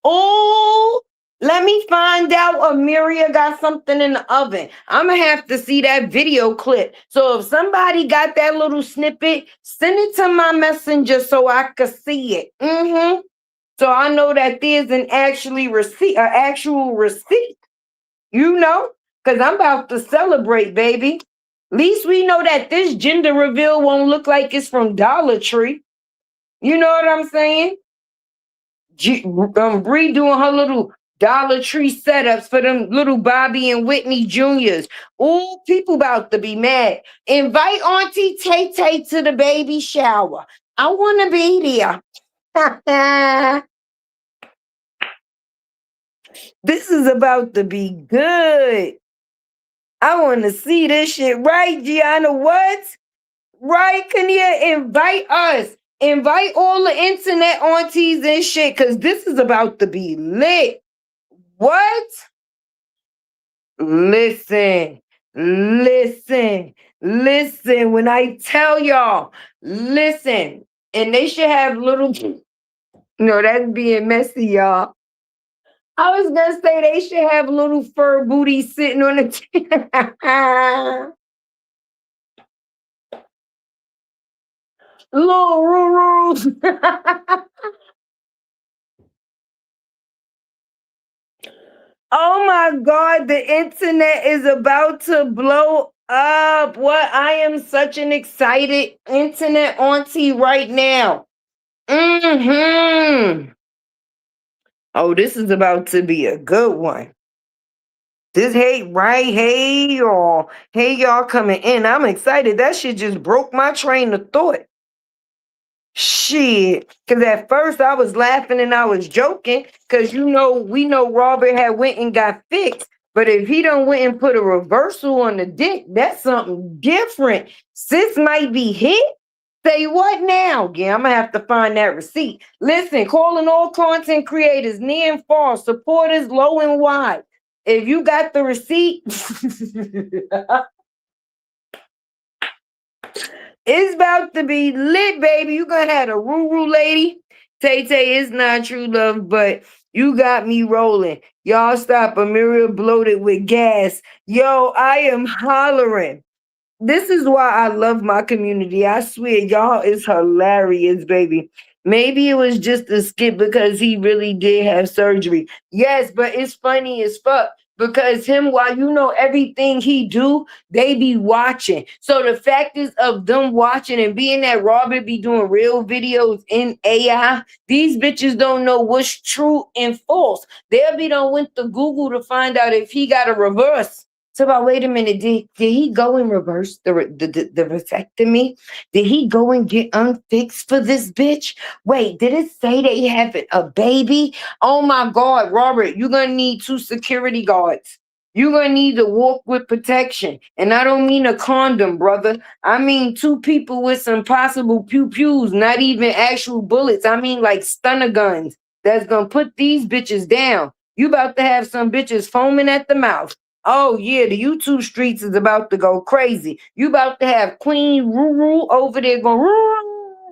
S3: oh, let me find out Amelia got something in the oven. I'm going to have to see that video clip. So if somebody got that little snippet, send it to my messenger so I could see it. So I know that there's an actual receipt. You know, because I'm about to celebrate, baby. At least we know that this gender reveal won't look like it's from Dollar Tree. You know what I'm saying? Bree doing her little Dollar Tree setups for them little Bobby and Whitney Juniors. Ooh, people about to be mad. Invite Auntie Tay Tay to the baby shower. I want to be there. This is about to be good. I want to see this shit. Right, Gianna? What? Right, Kania? Invite us. Invite all the internet aunties and shit, because this is about to be lit. What? Listen. When I tell y'all, listen. And they should have little... No, that's being messy, y'all. I was going to say they should have little fur booties sitting on the chair. Little rules. Oh my God, the internet is about to blow up. What? I am such an excited internet auntie right now. Oh, this is about to be a good one. Hey y'all coming in. I'm excited. That shit just broke my train of thought. Shit, because at first I was laughing and I was joking, because we know Robert had went and got fixed, but if he done went and put a reversal on the dick, that's something different. Sis might be hit. Say what now? Yeah, I'm gonna have to find that receipt. Listen, calling all content creators near and far, supporters low and wide. If you got the receipt, it's about to be lit, baby. You gonna have a Ruru lady. Tay Tay is not true love, but you got me rolling. Y'all stop. Amelia bloated with gas. Yo, I am hollering. This is why I love my community. I swear, y'all is hilarious, baby. Maybe it was just a skip because he really did have surgery. Yes, but it's funny as fuck because him, while you know everything he do, they be watching. So the fact is of them watching and being that Robert be doing real videos in AI, these bitches don't know what's true and false. They'll be done went to Google to find out if he got a reverse. So about, wait a minute, did he go and reverse the vasectomy? Did he go and get unfixed for this bitch? Wait, did it say they having a baby? Oh my God, Robert, you're gonna need 2 security guards. You're gonna need to walk with protection. And I don't mean a condom, brother. I mean 2 people with some possible pew-pews, not even actual bullets. I mean like stunner guns that's gonna put these bitches down. You about to have some bitches foaming at the mouth. Oh yeah, the YouTube streets is about to go crazy. You about to have Queen Ruru over there going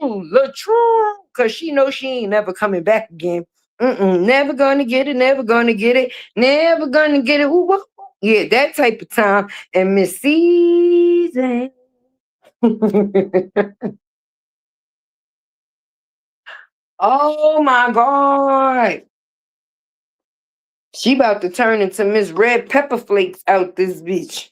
S3: Latrue, cause she knows she ain't never coming back again. Never gonna get it. Never gonna get it. Never gonna get it. Ooh, yeah, that type of time. And Miss Season. Oh my God. She about to turn into Miss Red Pepper Flakes out this bitch.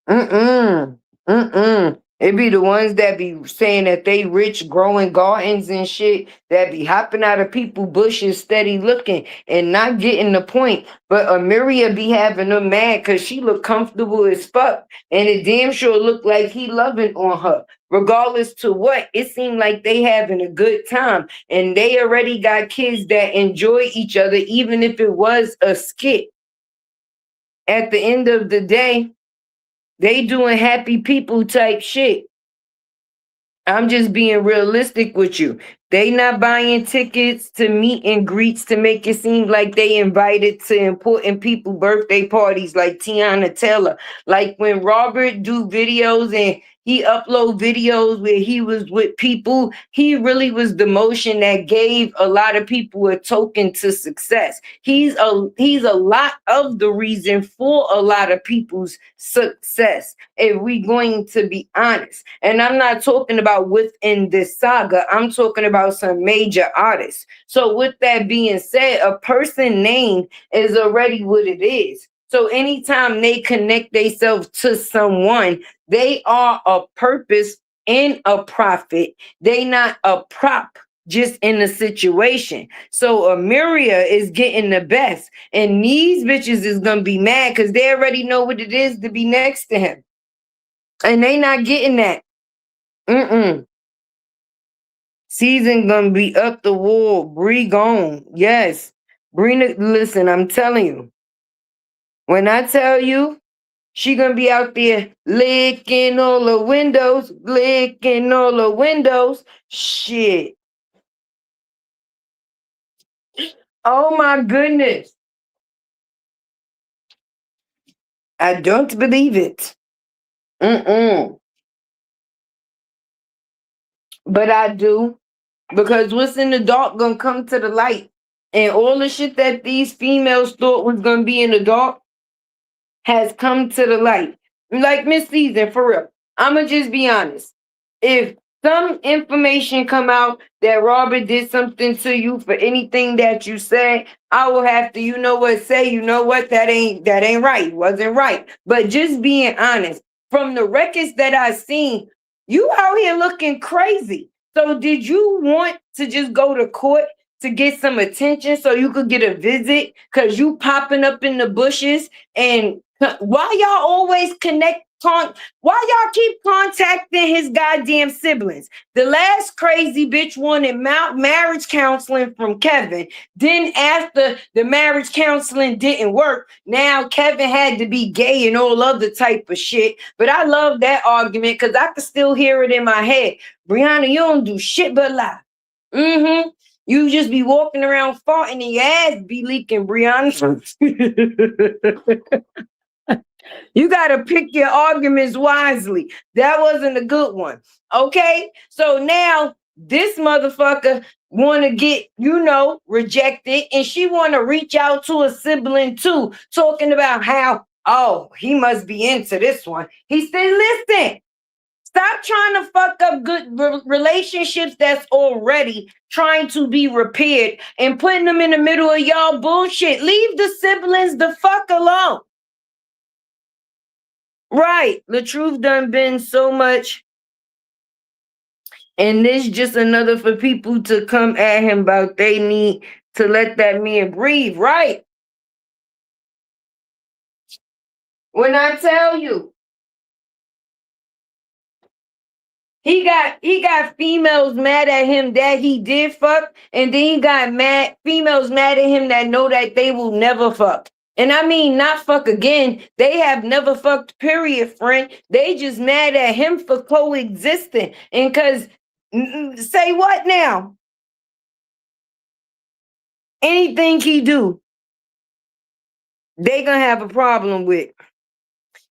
S3: Mm-mm. Mm-mm. It be the ones that be saying that they rich growing gardens and shit that be hopping out of people bushes steady looking and not getting the point. But Amiria be having them mad because she look comfortable as fuck. And it damn sure look like he loving on her. Regardless to what, it seemed like they having a good time. And they already got kids that enjoy each other, even if it was a skit. At the end of the day, they doing happy people type shit. I'm just being realistic with you. They not buying tickets to meet and greets to make it seem like they invited to important people birthday parties like Tiana Taylor. Like when Robert do videos and he upload videos where he was with people, he really was the motion that gave a lot of people a token to success. He's a lot of the reason for a lot of people's success, if we going to be honest. And I'm not talking about within this saga. I'm talking about some major artists. So with that being said, a person name is already what it is. So anytime they connect themselves to someone, they are a purpose and a profit. They not a prop just in a situation. So Amiria is getting the best. And these bitches is going to be mad because they already know what it is to be next to him. And they not getting that. Season gonna be up the wall. Bree gone. Yes. Brina, listen, I'm telling you. When I tell you, she gonna be out there licking all the windows, licking all the windows. Shit. Oh my goodness. I don't believe it. But I do. Because what's in the dark gonna come to the light. And all the shit that these females thought was gonna be in the dark has come to the light. Like Miss Season, for real. I'ma just be honest. If some information come out that Robert did something to you for anything that you said, I will have to, say, that ain't right. Wasn't right. But just being honest, from the records that I seen, you out here looking crazy. So did you want to just go to court to get some attention so you could get a visit? Because you popping up in the bushes, and why y'all always connect Why y'all keep contacting his goddamn siblings? The last crazy bitch wanted marriage counseling from Kevin. Then after the marriage counseling didn't work, now Kevin had to be gay and all other type of shit. But I love that argument because I can still hear it in my head. Briana, you don't do shit but lie. Mm-hmm. You just be walking around farting and your ass be leaking, Briana. You got to pick your arguments wisely. That wasn't a good one. Okay? So now this motherfucker want to get, rejected, and she want to reach out to a sibling too, talking about how, oh, he must be into this one. He said, listen, stop trying to fuck up good relationships that's already trying to be repaired and putting them in the middle of y'all bullshit. Leave the siblings the fuck alone. Right. The truth done been so much. And this just another for people to come at him about they need to let that man breathe. Right. When I tell you, he got females mad at him that he did fuck, and then he got females mad at him that know that they will never fuck. And I mean not fuck again. They have never fucked, period, friend. They just mad at him for coexisting. And cause say what now? Anything he do, they gonna have a problem with.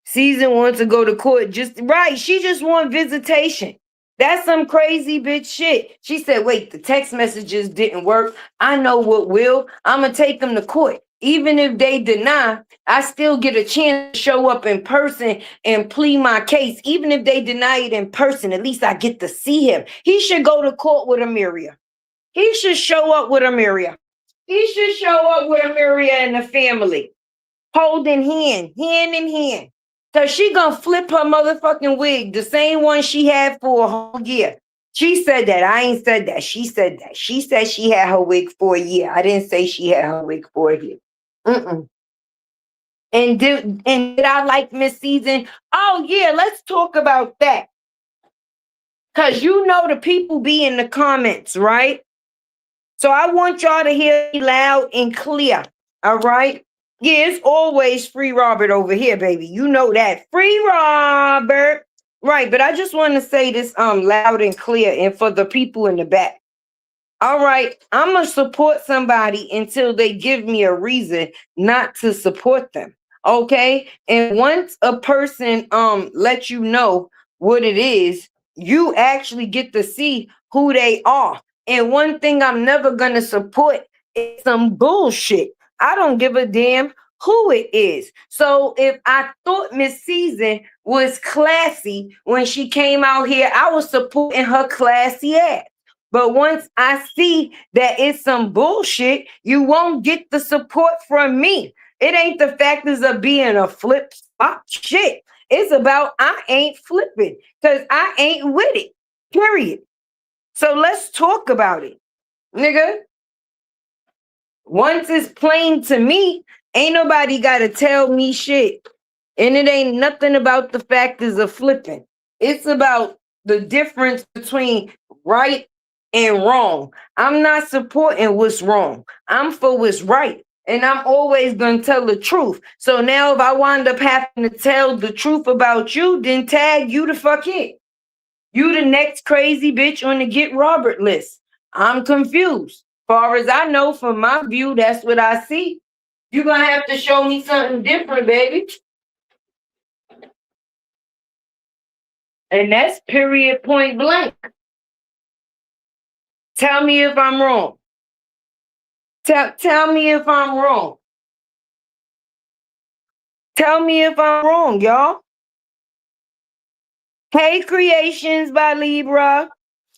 S3: Season wants to go to court she just want visitation. That's some crazy bitch shit. She said, wait, the text messages didn't work. I know what will. I'm going to take them to court. Even if they deny, I still get a chance to show up in person and plead my case. Even if they deny it in person, at least I get to see him. He should go to court with Amiria. He should show up with Amiria. He should show up with Amiria and the family. Holding hand in hand. So she gonna flip her motherfucking wig, the same one she had for a whole year. She said that. I ain't said that. She said that. She said she had her wig for a year. I didn't say she had her wig for a year. And did I like Miss Season? Oh yeah, let's talk about that. Cause the people be in the comments, right? So I want y'all to hear me loud and clear. All right. Yeah, it's always Free Robert over here, baby. You know that. Free Robert. Right, but I just want to say this loud and clear and for the people in the back. All right, I'm going to support somebody until they give me a reason not to support them. Okay? And once a person lets you know what it is, you actually get to see who they are. And one thing I'm never going to support is some bullshit. I don't give a damn who it is. So if I thought Miss Season was classy when she came out here, I was supporting her classy ass. But once I see that it's some bullshit, you won't get the support from me. It ain't the factors of being a flip flop shit. It's about I ain't flipping because I ain't with it, period. So let's talk about it, nigga. Once it's plain to me, ain't nobody got to tell me shit. And it ain't nothing about the factors of flipping. It's about the difference between right and wrong. I'm not supporting what's wrong. I'm for what's right. And I'm always going to tell the truth. So now if I wind up having to tell the truth about you, then tag you the fuck in. You the next crazy bitch on the Get Robert list. I'm confused. Far as I know, from my view, that's what I see. You're going to have to show me something different, baby. And that's period, point blank. Tell me if I'm wrong. Tell me if I'm wrong. Tell me if I'm wrong, y'all. Hey, Creations by Libra.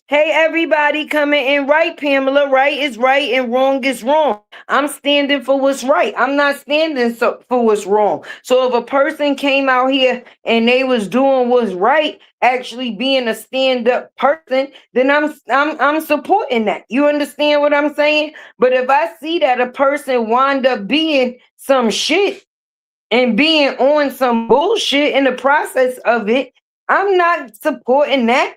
S3: Hey, everybody coming in. Right, Pamela. Right is right and wrong is wrong. I'm standing for what's right. I'm not standing for what's wrong. So if a person came out here and they was doing what's right, actually being a stand-up person, then I'm supporting that. You understand what I'm saying? But if I see that a person wind up being some shit, and being on some bullshit in the process of it. I'm not supporting that.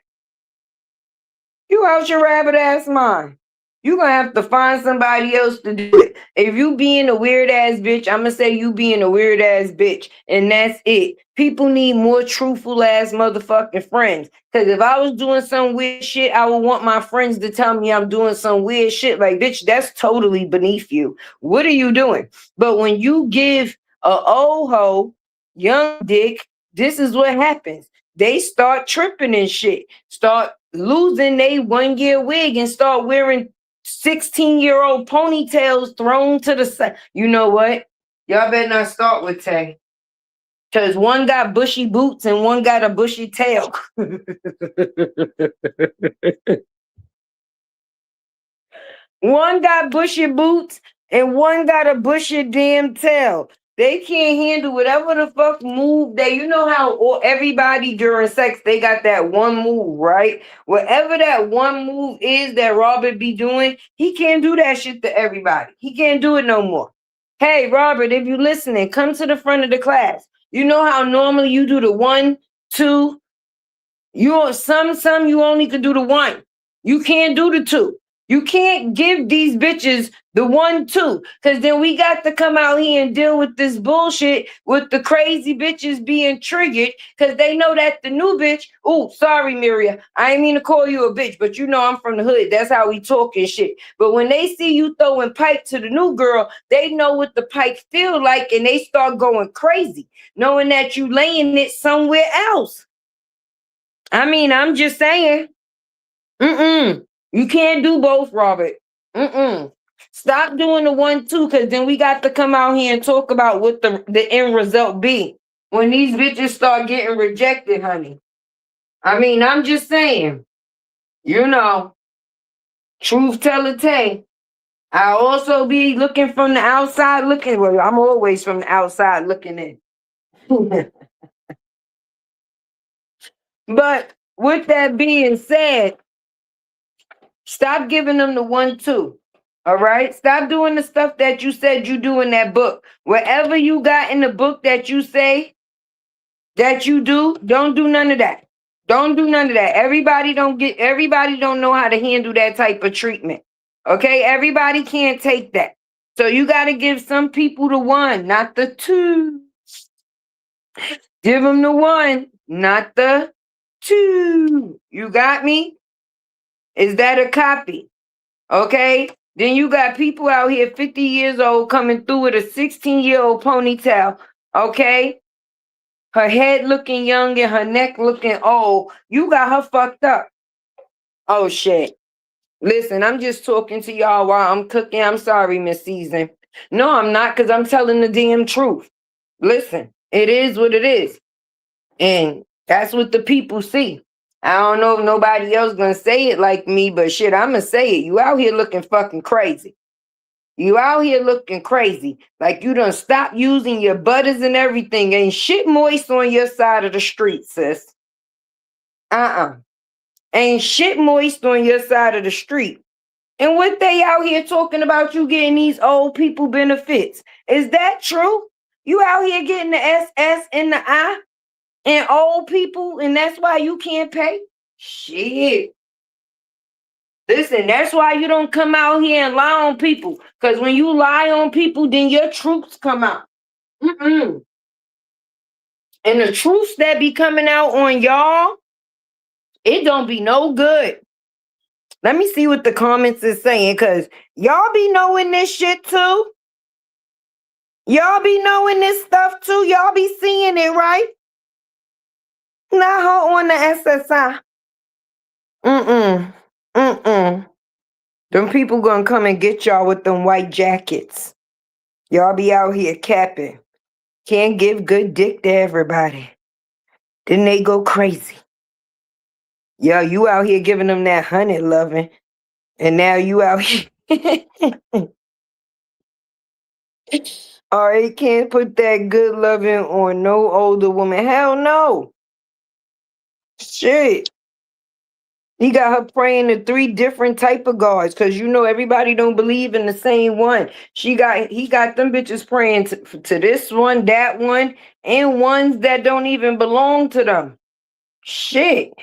S3: You out your rabbit ass mind. You gonna have to find somebody else to do it. If you being a weird ass bitch, I'm gonna say you being a weird ass bitch, and that's it. People need more truthful ass motherfucking friends. Cause if I was doing some weird shit, I would want my friends to tell me I'm doing some weird shit. Like, bitch, that's totally beneath you. What are you doing? But when you give a old hoe young dick, this is what happens. They start tripping and shit. Start losing they 1 year wig and start wearing 16-year-old ponytails thrown to the side. You know what? Y'all better not start with Tay. Because one got bushy boots and one got a bushy tail. One got bushy boots and one got a bushy damn tail. They can't handle whatever the fuck move they, you know how everybody during sex, they got that one move, right? Whatever that one move is that Robert be doing, he can't do that shit to everybody. He can't do it no more. Hey, Robert, if you listening, come to the front of the class. You know how normally you do the 1, 2, you some you only can do the 1. You can't do the 2. You can't give these bitches the 1, 2, because then we got to come out here and deal with this bullshit with the crazy bitches being triggered because they know that the new bitch, oh, sorry, Miria, I ain't mean to call you a bitch, but you know I'm from the hood. That's how we talk and shit. But when they see you throwing pipe to the new girl, they know what the pipe feel like and they start going crazy, knowing that you laying it somewhere else. I mean, I'm just saying. You can't do both, Robert. Stop doing the 1, 2, because then we got to come out here and talk about what the end result be when these bitches start getting rejected, honey. I mean, I'm just saying, you know, truth teller Tay. I also be looking from the outside looking. Well, I'm always from the outside looking in. But with that being said, stop giving them the 1, 2. All right? Stop doing the stuff that you said you do in that book. Whatever you got in the book that you say that you do, don't do none of that. Don't do none of that. Everybody don't know how to handle that type of treatment. Okay? Everybody can't take that. So you got to give some people the 1, not the 2. Give them the 1, not the 2. You got me? Is that a copy? Okay? Then you got people out here 50 years old coming through with a 16-year-old ponytail. Okay? Her head looking young and her neck looking old. You got her fucked up. Oh, shit. Listen, I'm just talking to y'all while I'm cooking. I'm sorry, Miss Season. No, I'm not, because I'm telling the damn truth. Listen, it is what it is. And that's what the people see. I don't know if nobody else gonna say it like me, but shit, I'm gonna say it. You out here looking fucking crazy. You out here looking crazy. Like you done stop using your butters and everything. Ain't shit moist on your side of the street, sis. Ain't shit moist on your side of the street. And what they out here talking about you getting these old people benefits. Is that true? You out here getting the SS in the I and old people, and that's why you can't pay? Shit. Listen, that's why you don't come out here and lie on people. Because when you lie on people, then your truths come out. And the truths that be coming out on y'all, it don't be no good. Let me see what the comments is saying, because y'all be knowing this shit too. Y'all be knowing this stuff too. Y'all be seeing it, right? Not her on the SSI. Them people gonna come and get y'all with them white jackets. Y'all be out here capping. Can't give good dick to everybody. Then they go crazy. Yo, you out here giving them that honey loving. And now you out here. Or you can't put that good loving on no older woman. Hell no. Shit. He got her praying to 3 different type of gods, because you know everybody don't believe in the same one. He got them bitches praying to this one, that one, and ones that don't even belong to them. Shit.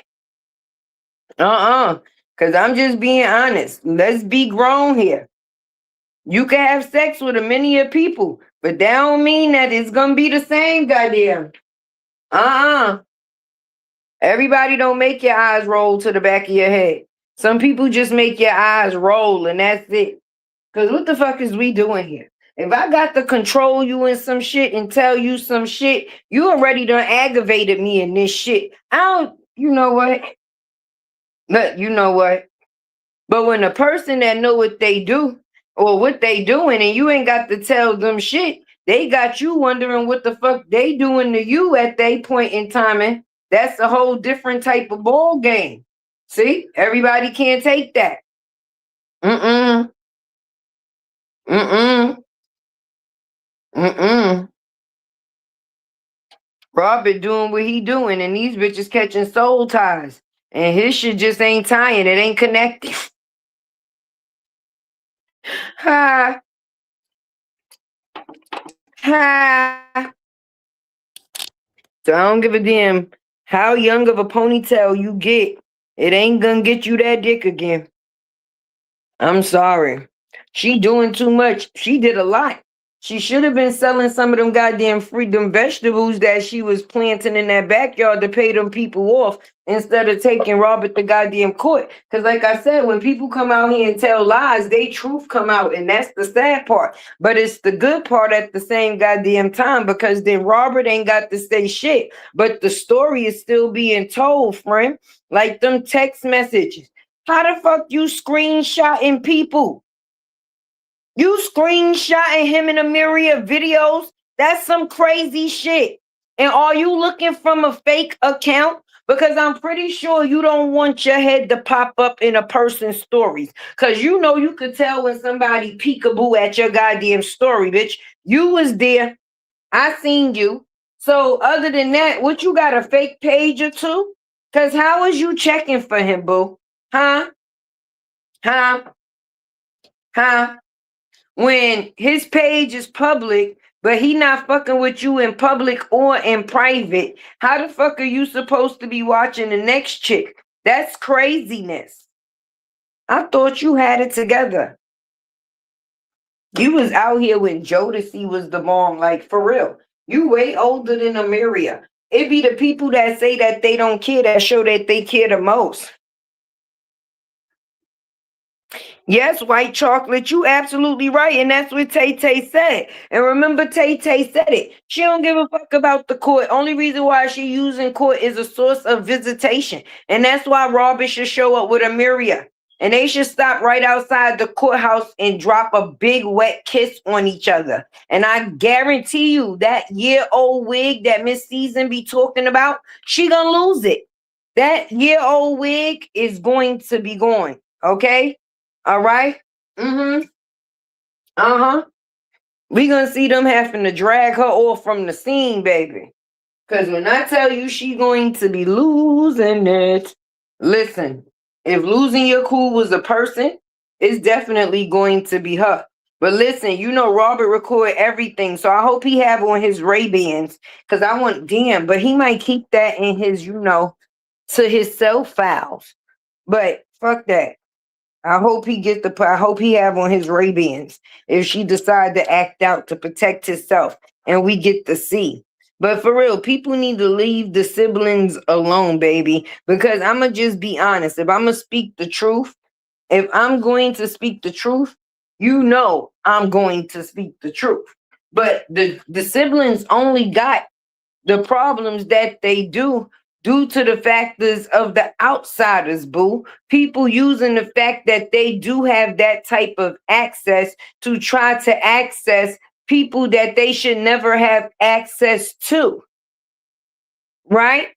S3: Because I'm just being honest. Let's be grown here. You can have sex with a many of people, but that don't mean that it's gonna be the same goddamn. Everybody don't make your eyes roll to the back of your head. Some people just make your eyes roll and that's it. Because what the fuck is we doing here? If I got to control you in some shit and tell you some shit, you already done aggravated me in this shit. You know what? Look, you know what? But when a person that know what they do or what they doing and you ain't got to tell them shit, they got you wondering what the fuck they doing to you at that point in time. And that's a whole different type of ball game. See, everybody can't take that. Robert doing what he doing and these bitches catching soul ties. And his shit just ain't tying. It ain't connected. Ha. Ha. So I don't give a damn how young of a ponytail you get. It ain't gonna get you that dick again. I'm sorry. She doing too much. She did a lot. She should have been selling some of them goddamn freedom vegetables that she was planting in that backyard to pay them people off instead of taking Robert to goddamn court. Because like I said, when people come out here and tell lies, they truth come out. And that's the sad part. But it's the good part at the same goddamn time because then Robert ain't got to say shit. But the story is still being told, friend. Like them text messages. How the fuck you screenshotting people? You screenshotting him in a myriad of videos? That's some crazy shit. And are you looking from a fake account? Because I'm pretty sure you don't want your head to pop up in a person's stories. Because you know you could tell when somebody peekaboo at your goddamn story, bitch. You was there. I seen you. So other than that, what you got, a fake page or two? Because how is you checking for him, boo? Huh? When his page is public, but he not fucking with you in public or in private, how the fuck are you supposed to be watching the next chick? That's craziness. I thought you had it together. You was out here when Jodeci was the mom, like for real. You way older than Amelia. It be the people that say that they don't care that show that they care the most. Yes, white chocolate, you absolutely right. And that's what Tay-Tay said. And remember, Tay-Tay said it. She don't give a fuck about the court. Only reason why she using court is a source of visitation. And that's why Robert should show up with Amelia. And they should stop right outside the courthouse and drop a big wet kiss on each other. And I guarantee you that year-old wig that Miss Season be talking about, she gonna lose it. That year-old wig is going to be gone. Okay? All right. We gonna see them having to drag her off from the scene, baby. Because when I tell you she going to be losing it, listen, if losing your cool was a person, it's definitely going to be her. But listen, you know Robert record everything, so I hope he have on his Ray-Bans. Because I want, damn, but he might keep that in his, to his cell files. But fuck that. I hope he have on his Ray-Bans if she decide to act out to protect herself and we get to see. But for real, people need to leave the siblings alone, baby, because I'm going to just be honest. If I'm going to speak the truth, if I'm going to speak the truth, I'm going to speak the truth. But the siblings only got the problems that they do due to the factors of the outsiders, boo. People using the fact that they do have that type of access to try to access people that they should never have access to. Right?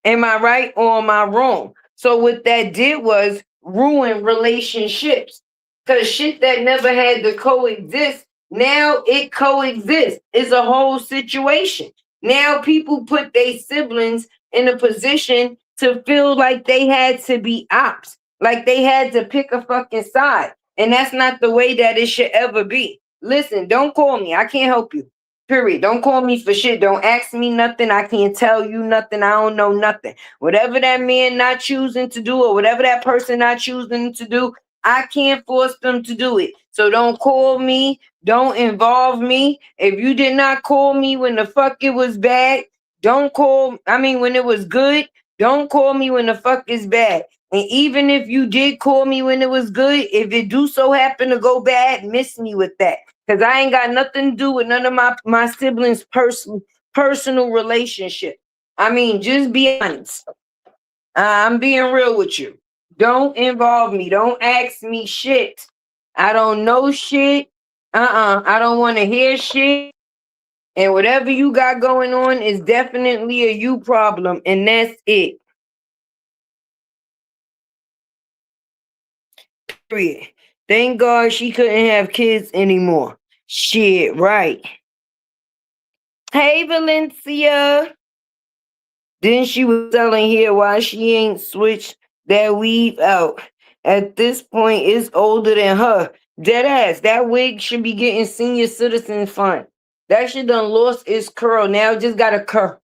S3: Am I right or am I wrong? So what that did was ruin relationships. Because shit that never had to coexist, now it coexists. It's a whole situation. Now people put their siblings in a position to feel like they had to be ops, like they had to pick a fucking side. And that's not the way that it should ever be. Listen, don't call me. I can't help you. Period. Don't call me for shit. Don't ask me nothing. I can't tell you nothing. I don't know nothing. Whatever that man not choosing to do or whatever that person not choosing to do, I can't force them to do it. So don't call me. Don't involve me. If you did not call me when the fuck it was bad, don't call. I mean, when it was good, don't call me when the fuck is bad. And even if you did call me when it was good, if it do so happen to go bad, miss me with that. Because I ain't got nothing to do with none of my siblings' personal relationship. I mean, just be honest. I'm being real with you. Don't involve me. Don't ask me shit. I don't know shit. I don't want to hear shit. And whatever you got going on is definitely a you problem. And that's it. Period. Thank God she couldn't have kids anymore. Shit, right. Hey, Valencia. Then she was telling here why she ain't switched that weave out. At this point, it's older than her. Dead ass. That wig should be getting senior citizen fund. That shit done lost its curl. Now it just got a curl.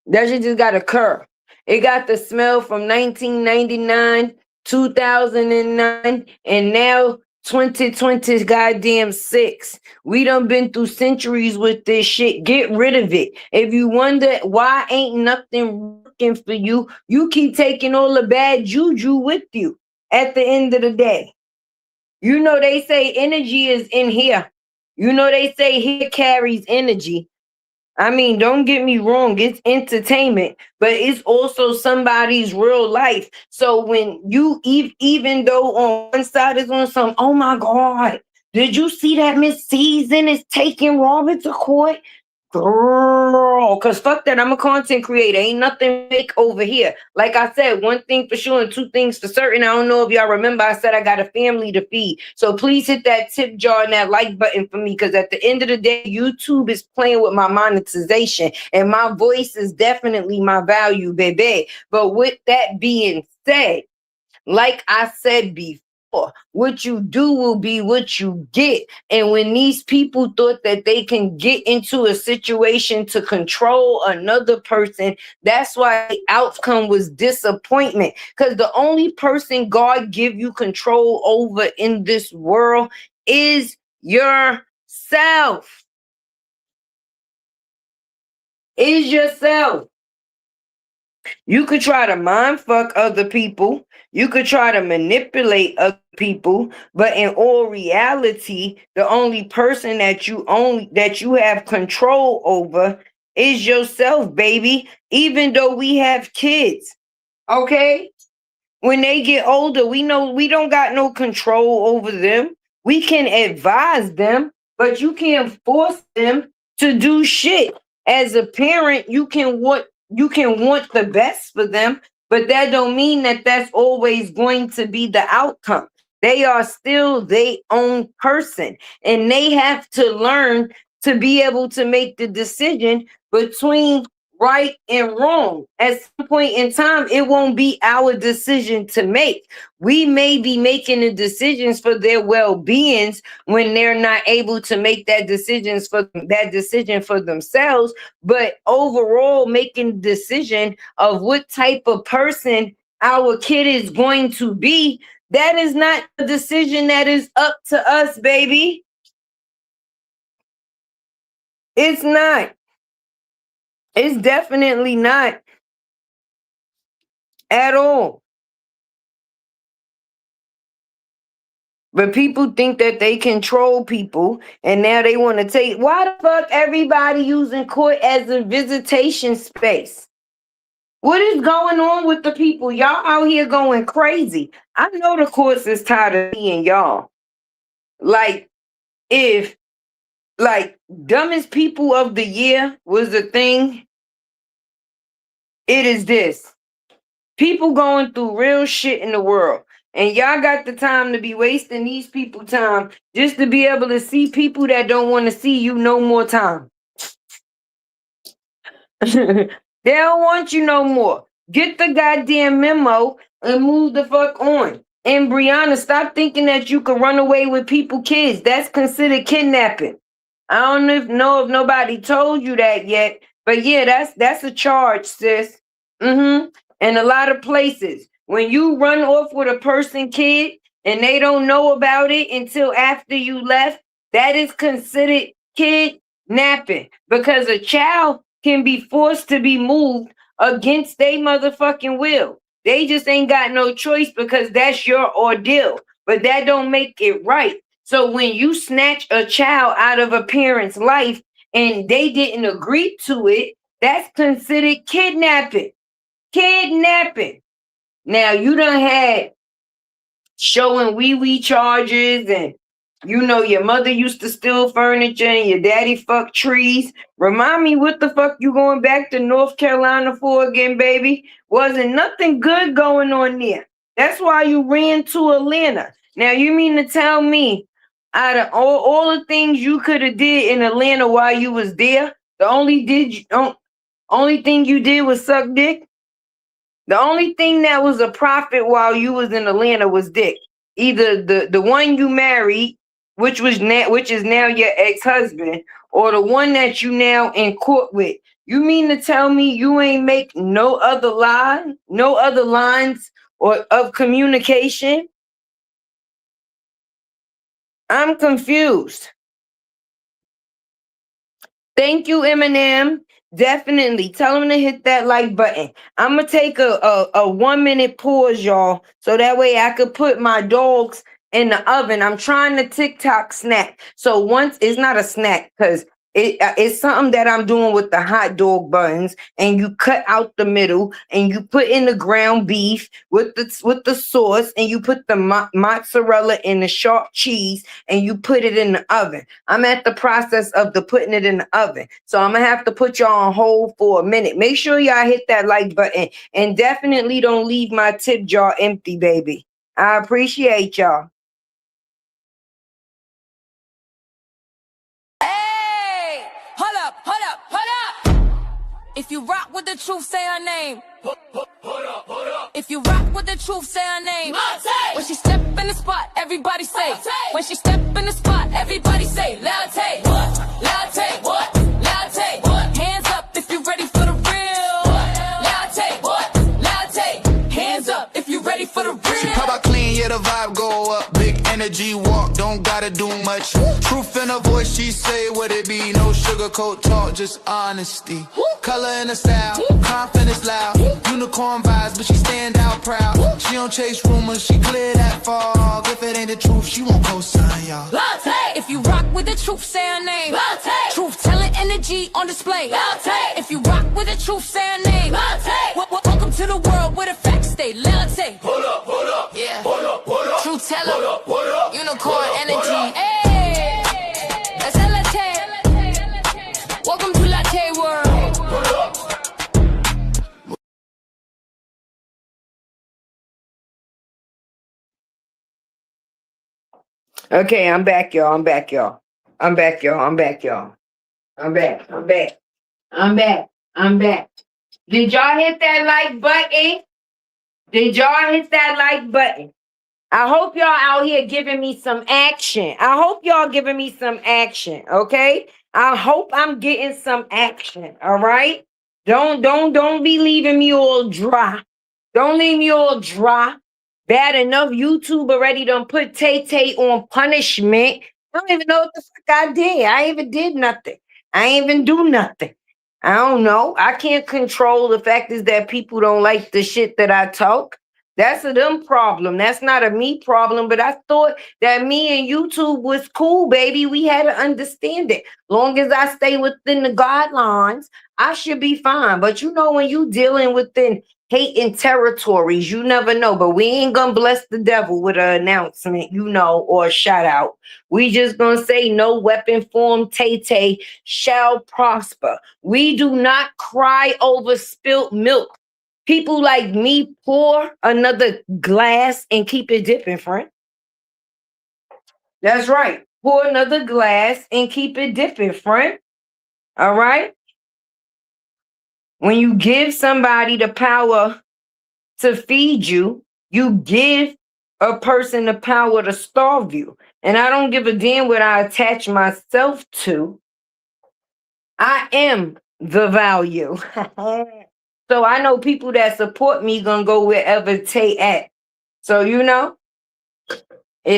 S3: That shit just got a curl. It got the smell from 1999, 2009, and now 2020 goddamn 6. We done been through centuries with this shit. Get rid of it. If you wonder why ain't nothing working for you, you keep taking all the bad juju with you at the end of the day. You know they say energy is in here. You know they say here carries energy. I mean, don't get me wrong, it's entertainment, but it's also somebody's real life. So when you, even though on one side is on some, oh my God, did you see that Miss Season is taking Robin to court? Girl, because fuck that, I'm a content creator. Ain't nothing fake over here. Like I said, one thing for sure and two things for certain. I don't know if y'all remember, I said I got a family to feed. So please hit that tip jar and that like button for me, because at the end of the day, YouTube is playing with my monetization and my voice is definitely my value, baby. But with that being said, like I said before, what you do will be what you get. And when these people thought that they can get into a situation to control another person, that's why the outcome was disappointment. Because the only person God give you control over in this world is yourself. Is yourself. You could try to mind fuck other people. You could try to manipulate other people, but in all reality, the only person that you have control over is yourself, baby. Even though we have kids, okay? When they get older, we know we don't got no control over them. We can advise them, but you can't force them to do shit. As a parent, you can want the best for them, but that don't mean that that's always going to be the outcome. They are still their own person, and they have to learn to be able to make the decision between right and wrong. At some point in time, it won't be our decision to make. We may be making the decisions for their well-beings when they're not able to make that decision for themselves. But overall, making the decision of what type of person our kid is going to be, that is not a decision that is up to us, baby. It's not. It's definitely not at all. But people think that they control people, and now they want to take. Why the fuck everybody using court as a visitation space? What is going on with the people? Y'all out here going crazy. I know the courts is tired of seeing y'all. Like, if dumbest people of the year was a thing, it is this. People going through real shit in the world. And y'all got the time to be wasting these people time just to be able to see people that don't want to see you no more time. They don't want you no more. Get the goddamn memo and move the fuck on. And Briana, stop thinking that you can run away with people kids. That's considered kidnapping. I don't know if nobody told you that yet, but yeah, that's a charge, sis. Mm-hmm. And a lot of places, when you run off with a person kid and they don't know about it until after you left, that is considered kidnapping because a child can be forced to be moved against their motherfucking will. They just ain't got no choice because that's your ordeal. But that don't make it right. So when you snatch a child out of a parent's life and they didn't agree to it, that's considered kidnapping. Kidnapping. Now you done had showing wee charges and your mother used to steal furniture and your daddy fucked trees. Remind me what the fuck you going back to North Carolina for again, baby? Wasn't nothing good going on there. That's why you ran to Atlanta. Now you mean to tell me out of all the things you could have did in Atlanta while you was there, the only thing you did was suck dick? The only thing that was a profit while you was in Atlanta was dick. Either the one you married, which is now your ex-husband, or the one that you now in court with. You mean to tell me you ain't make no other lines or of communication? I'm confused. Thank you, Eminem. Definitely tell them to hit that like button. I'm gonna take a 1 minute pause, y'all, so that way I could put my dogs in the oven. I'm trying to TikTok snack. So once it's not a snack because it's something that I'm doing with the hot dog buns, and you cut out the middle and you put in the ground beef with the sauce, and you put the mozzarella and the sharp cheese, and you put it in the oven. I'm at the process of putting it in the oven, so I'm gonna have to put y'all on hold for a minute. Make sure y'all hit that like button, and definitely don't leave my tip jar empty, baby. I appreciate y'all.
S1: If you rock with the truth, say her name. Hold up. If you rock with the truth, say her name. When she step in the spot, everybody say. When she step in the spot, everybody say. Latte, what? Latte, what? Latte, what? Hands up if you ready for the real. Latte, what? Latte, hands up if you ready for the real.
S2: She pop out clean, yeah, the vibe go up. Big energy walk, don't gotta do much. Truth in her voice, she say what it be. No sugarcoat talk, just honesty. Color in the style, confidence loud. Unicorn vibes, but she stand out proud. She don't chase rumors, she clear that fog. If it ain't the truth, she won't co-sign y'all.
S1: Latte. If you rock with the truth, say her name. Latte. Truth telling energy on display. Latte. If you rock with the truth, say her name. Latte. Welcome to the world where the facts stay. Latte.
S2: Hold up.
S1: Yeah.
S2: Hold up.
S1: Truth teller. Unicorn energy. Hey. That's latte. Welcome to Latte World.
S3: Okay, I'm back, y'all. I'm back. Did y'all hit that like button? I hope y'all out here giving me some action. Okay? I hope I'm getting some action, all right? Don't be leaving me all dry. Don't leave me all dry. Bad enough YouTube already done put Tay-Tay on punishment. I don't even know what the fuck I did. I ain't even did nothing. I ain't even do nothing. I don't know. I can't control the fact is that people don't like the shit that I talk. That's a them problem. That's not a me problem. But I thought that me and YouTube was cool, baby. We had to understand it. Long as I stay within the guidelines, I should be fine. But when you dealing within hating territories, you never know. But we ain't gonna bless the devil with an announcement, or a shout out. We just gonna say no weapon formed Tay-Tay shall prosper. We do not cry over spilt milk. People like me pour another glass and keep it dipping, friend. That's right. Pour another glass and keep it dipping, friend. All right? When you give somebody the power to feed you, you give a person the power to starve you. And I don't give a damn what I attach myself to. I am the value. So I know people that support me gonna go wherever Tay at. So it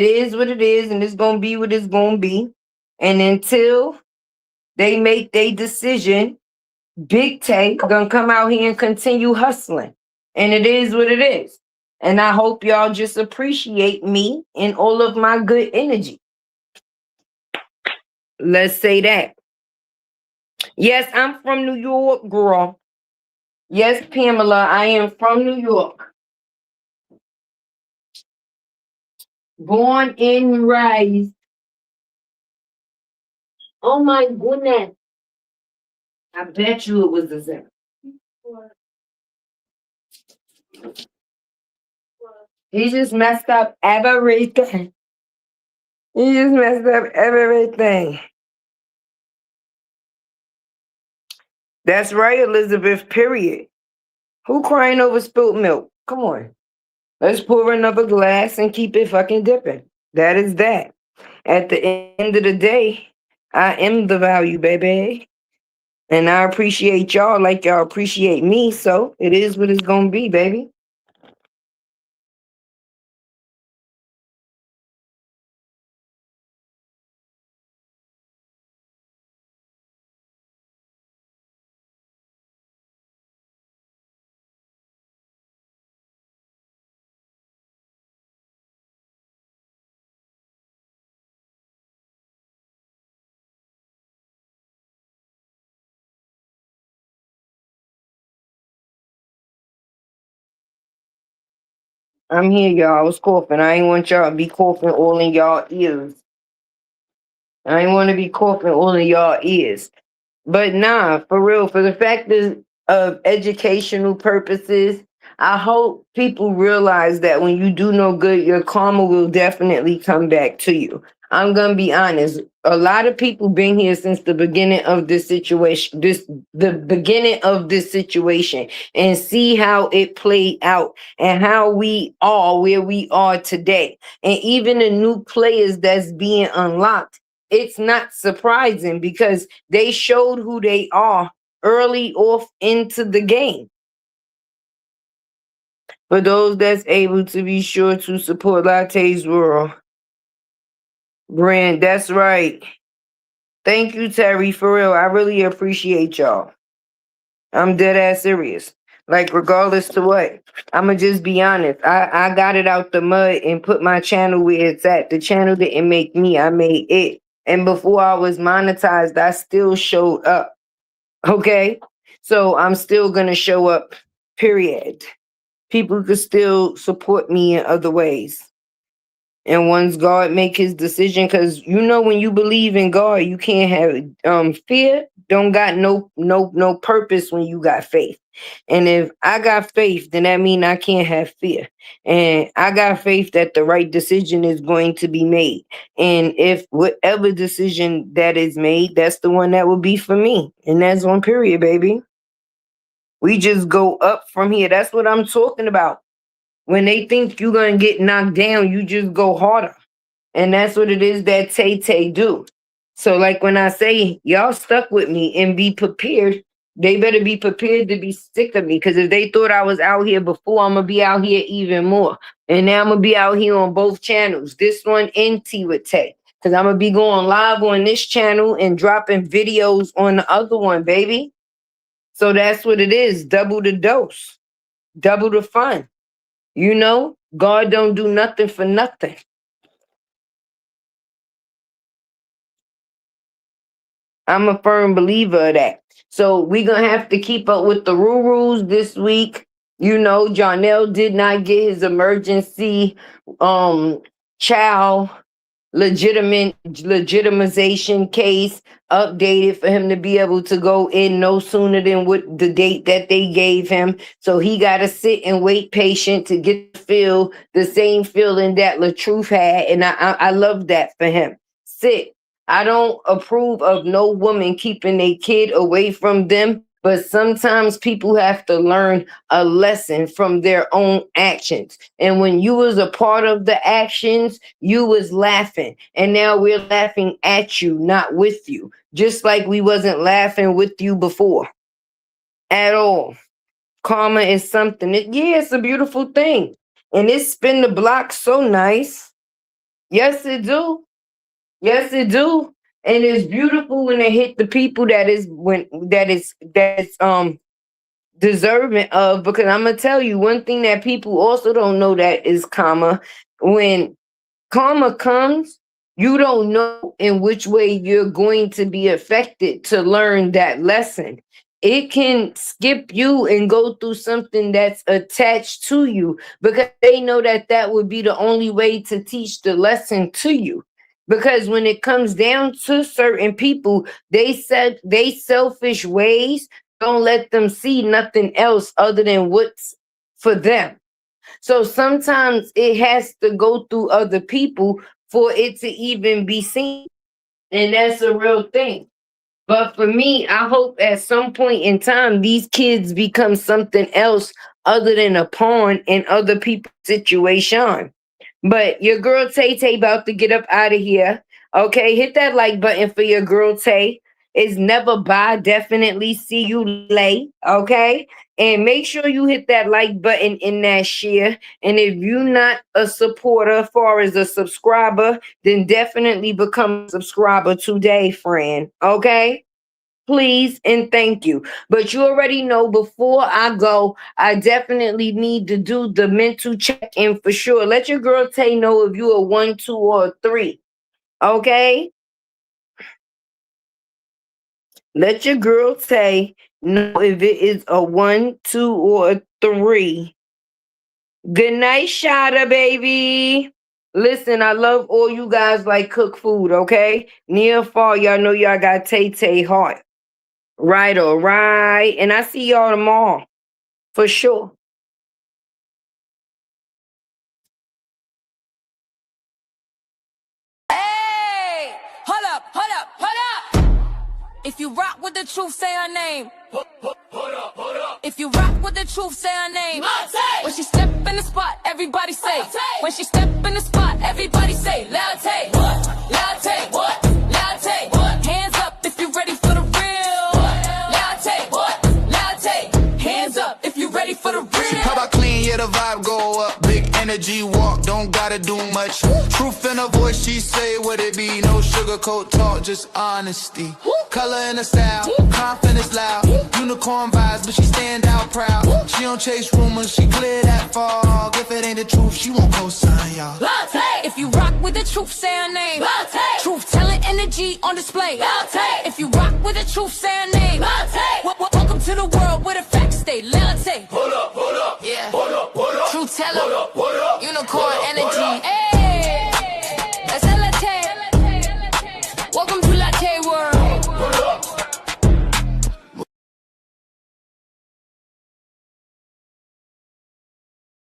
S3: is what it is, and it's gonna be what it's gonna be. And until they make their decision, Big Tay gonna come out here and continue hustling. And it is what it is. And I hope y'all just appreciate me and all of my good energy. Let's say that. Yes, I'm from New York, girl. Yes, Pamela, I am from New York. Born and raised. Oh my goodness. I bet you it was the same. He just messed up everything. He just messed up everything. That's right, Elizabeth, period. Who crying over spilt milk? Come on. Let's pour another glass and keep it fucking dipping. That is that. At the end of the day, I am the value, baby. And I appreciate y'all like y'all appreciate me. So it is what it's going to be, baby. I'm here, y'all. I was coughing. I ain't want y'all to be coughing all in y'all ears. I ain't want to be coughing all in y'all ears. But nah, for real, for the fact of educational purposes, I hope people realize that when you do no good, your karma will definitely come back to you. I'm gonna be honest. A lot of people been here since the beginning of this situation, the beginning of this situation, and see how it played out and how we are where we are today. And even the new players that's being unlocked, it's not surprising because they showed who they are early off into the game. For those that's able to be sure to support Latte's World brand, that's right. Thank you, Terry, for real. I really appreciate y'all. I'm dead ass serious. Like, regardless to what, I'ma just be honest. I got it out the mud and put my channel where it's at. The channel didn't make me, I made it. And before I was monetized, I still showed up. Okay? So I'm still gonna show up, period. People could still support me in other ways. And once God make his decision, because when you believe in God, you can't have fear. Don't got no purpose when you got faith. And if I got faith, then that means I can't have fear. And I got faith that the right decision is going to be made. And if whatever decision that is made, that's the one that will be for me. And that's on period, baby. We just go up from here. That's what I'm talking about. When they think you're going to get knocked down, you just go harder. And that's what it is that Tay do. So like when I say y'all stuck with me and be prepared, they better be prepared to be sick of me. Because if they thought I was out here before, I'm going to be out here even more. And now I'm going to be out here on both channels. This one and Tea with Tay. Because I'm going to be going live on this channel and dropping videos on the other one, baby. So that's what it is. Double the dose. Double the fun. God don't do nothing for nothing. I'm a firm believer of that. So we're going to have to keep up with the rules this week. Johnell did not get his emergency child legitimization case updated for him to be able to go in no sooner than what the date that they gave him. So he got to sit and wait patient to get to feel the same feeling that LaTruth had. And I love that for him. Sit. I don't approve of no woman keeping a kid away from them, but sometimes people have to learn a lesson from their own actions. And when you was a part of the actions, you was laughing. And now we're laughing at you, not with you. Just like we wasn't laughing with you before at all. Karma is something yeah, it's a beautiful thing. And it spin the block so nice. Yes, it do. Yes, it do. And it's beautiful when it hit the people that's deserving of, because I'm gonna tell you one thing that people also don't know, that is karma. When karma comes, you don't know in which way you're going to be affected to learn that lesson. It can skip you and go through something that's attached to you, because they know that that would be the only way to teach the lesson to you. Because when it comes down to certain people, they said they selfish ways don't let them see nothing else other than what's for them. So sometimes it has to go through other people for it to even be seen. And that's a real thing. But for me, I hope at some point in time, these kids become something else other than a pawn in other people's situation. But your girl Tay Tay about to get up out of here. Okay, hit that like button for your girl Tay. It's never bye. Definitely see you late. Okay. And make sure you hit that like button in that share. And if you're not a supporter as far as a subscriber, then definitely become a subscriber today, friend. Okay? Please and thank you. But you already know, before I go, I definitely need to do the mental check-in for sure. Let your girl Tay know if you a 1, 2, or a 3. Okay? Let your girl Tay know if it is a 1, 2, or a 3. Good night, Shada, baby. Listen, I love all you guys like cook food, okay? Near far, y'all know y'all got Tay Tay heart. Right, all right. And I see y'all tomorrow, for sure.
S1: Hey, hold up, hold up, hold up. If you rock with the truth, say her name. Hold up. If you rock with the truth, say her name. When she step in the spot, everybody say. When she step in the spot, everybody say. Latte, what? Latte, what? Latte, what? Hands up if you ready for the real. Latte, what? Latte, hands up if you ready for the real.
S2: She pop out clean, yeah, the vibe go up. Big energy walk, don't gotta do much. Truth in her voice, she say what it be. No sugarcoat talk, just honesty. Color in her style, confidence loud. Unicorn vibes, but she stand out proud. She don't chase rumors, she clear that fog. If it ain't the truth, she won't co-sign, y'all.
S1: If you rock with the truth, say her name. Truth telling energy on display. If you rock with the truth, say her name. Welcome to the world where the facts stay. Hold up, yeah. Truth teller, unicorn energy.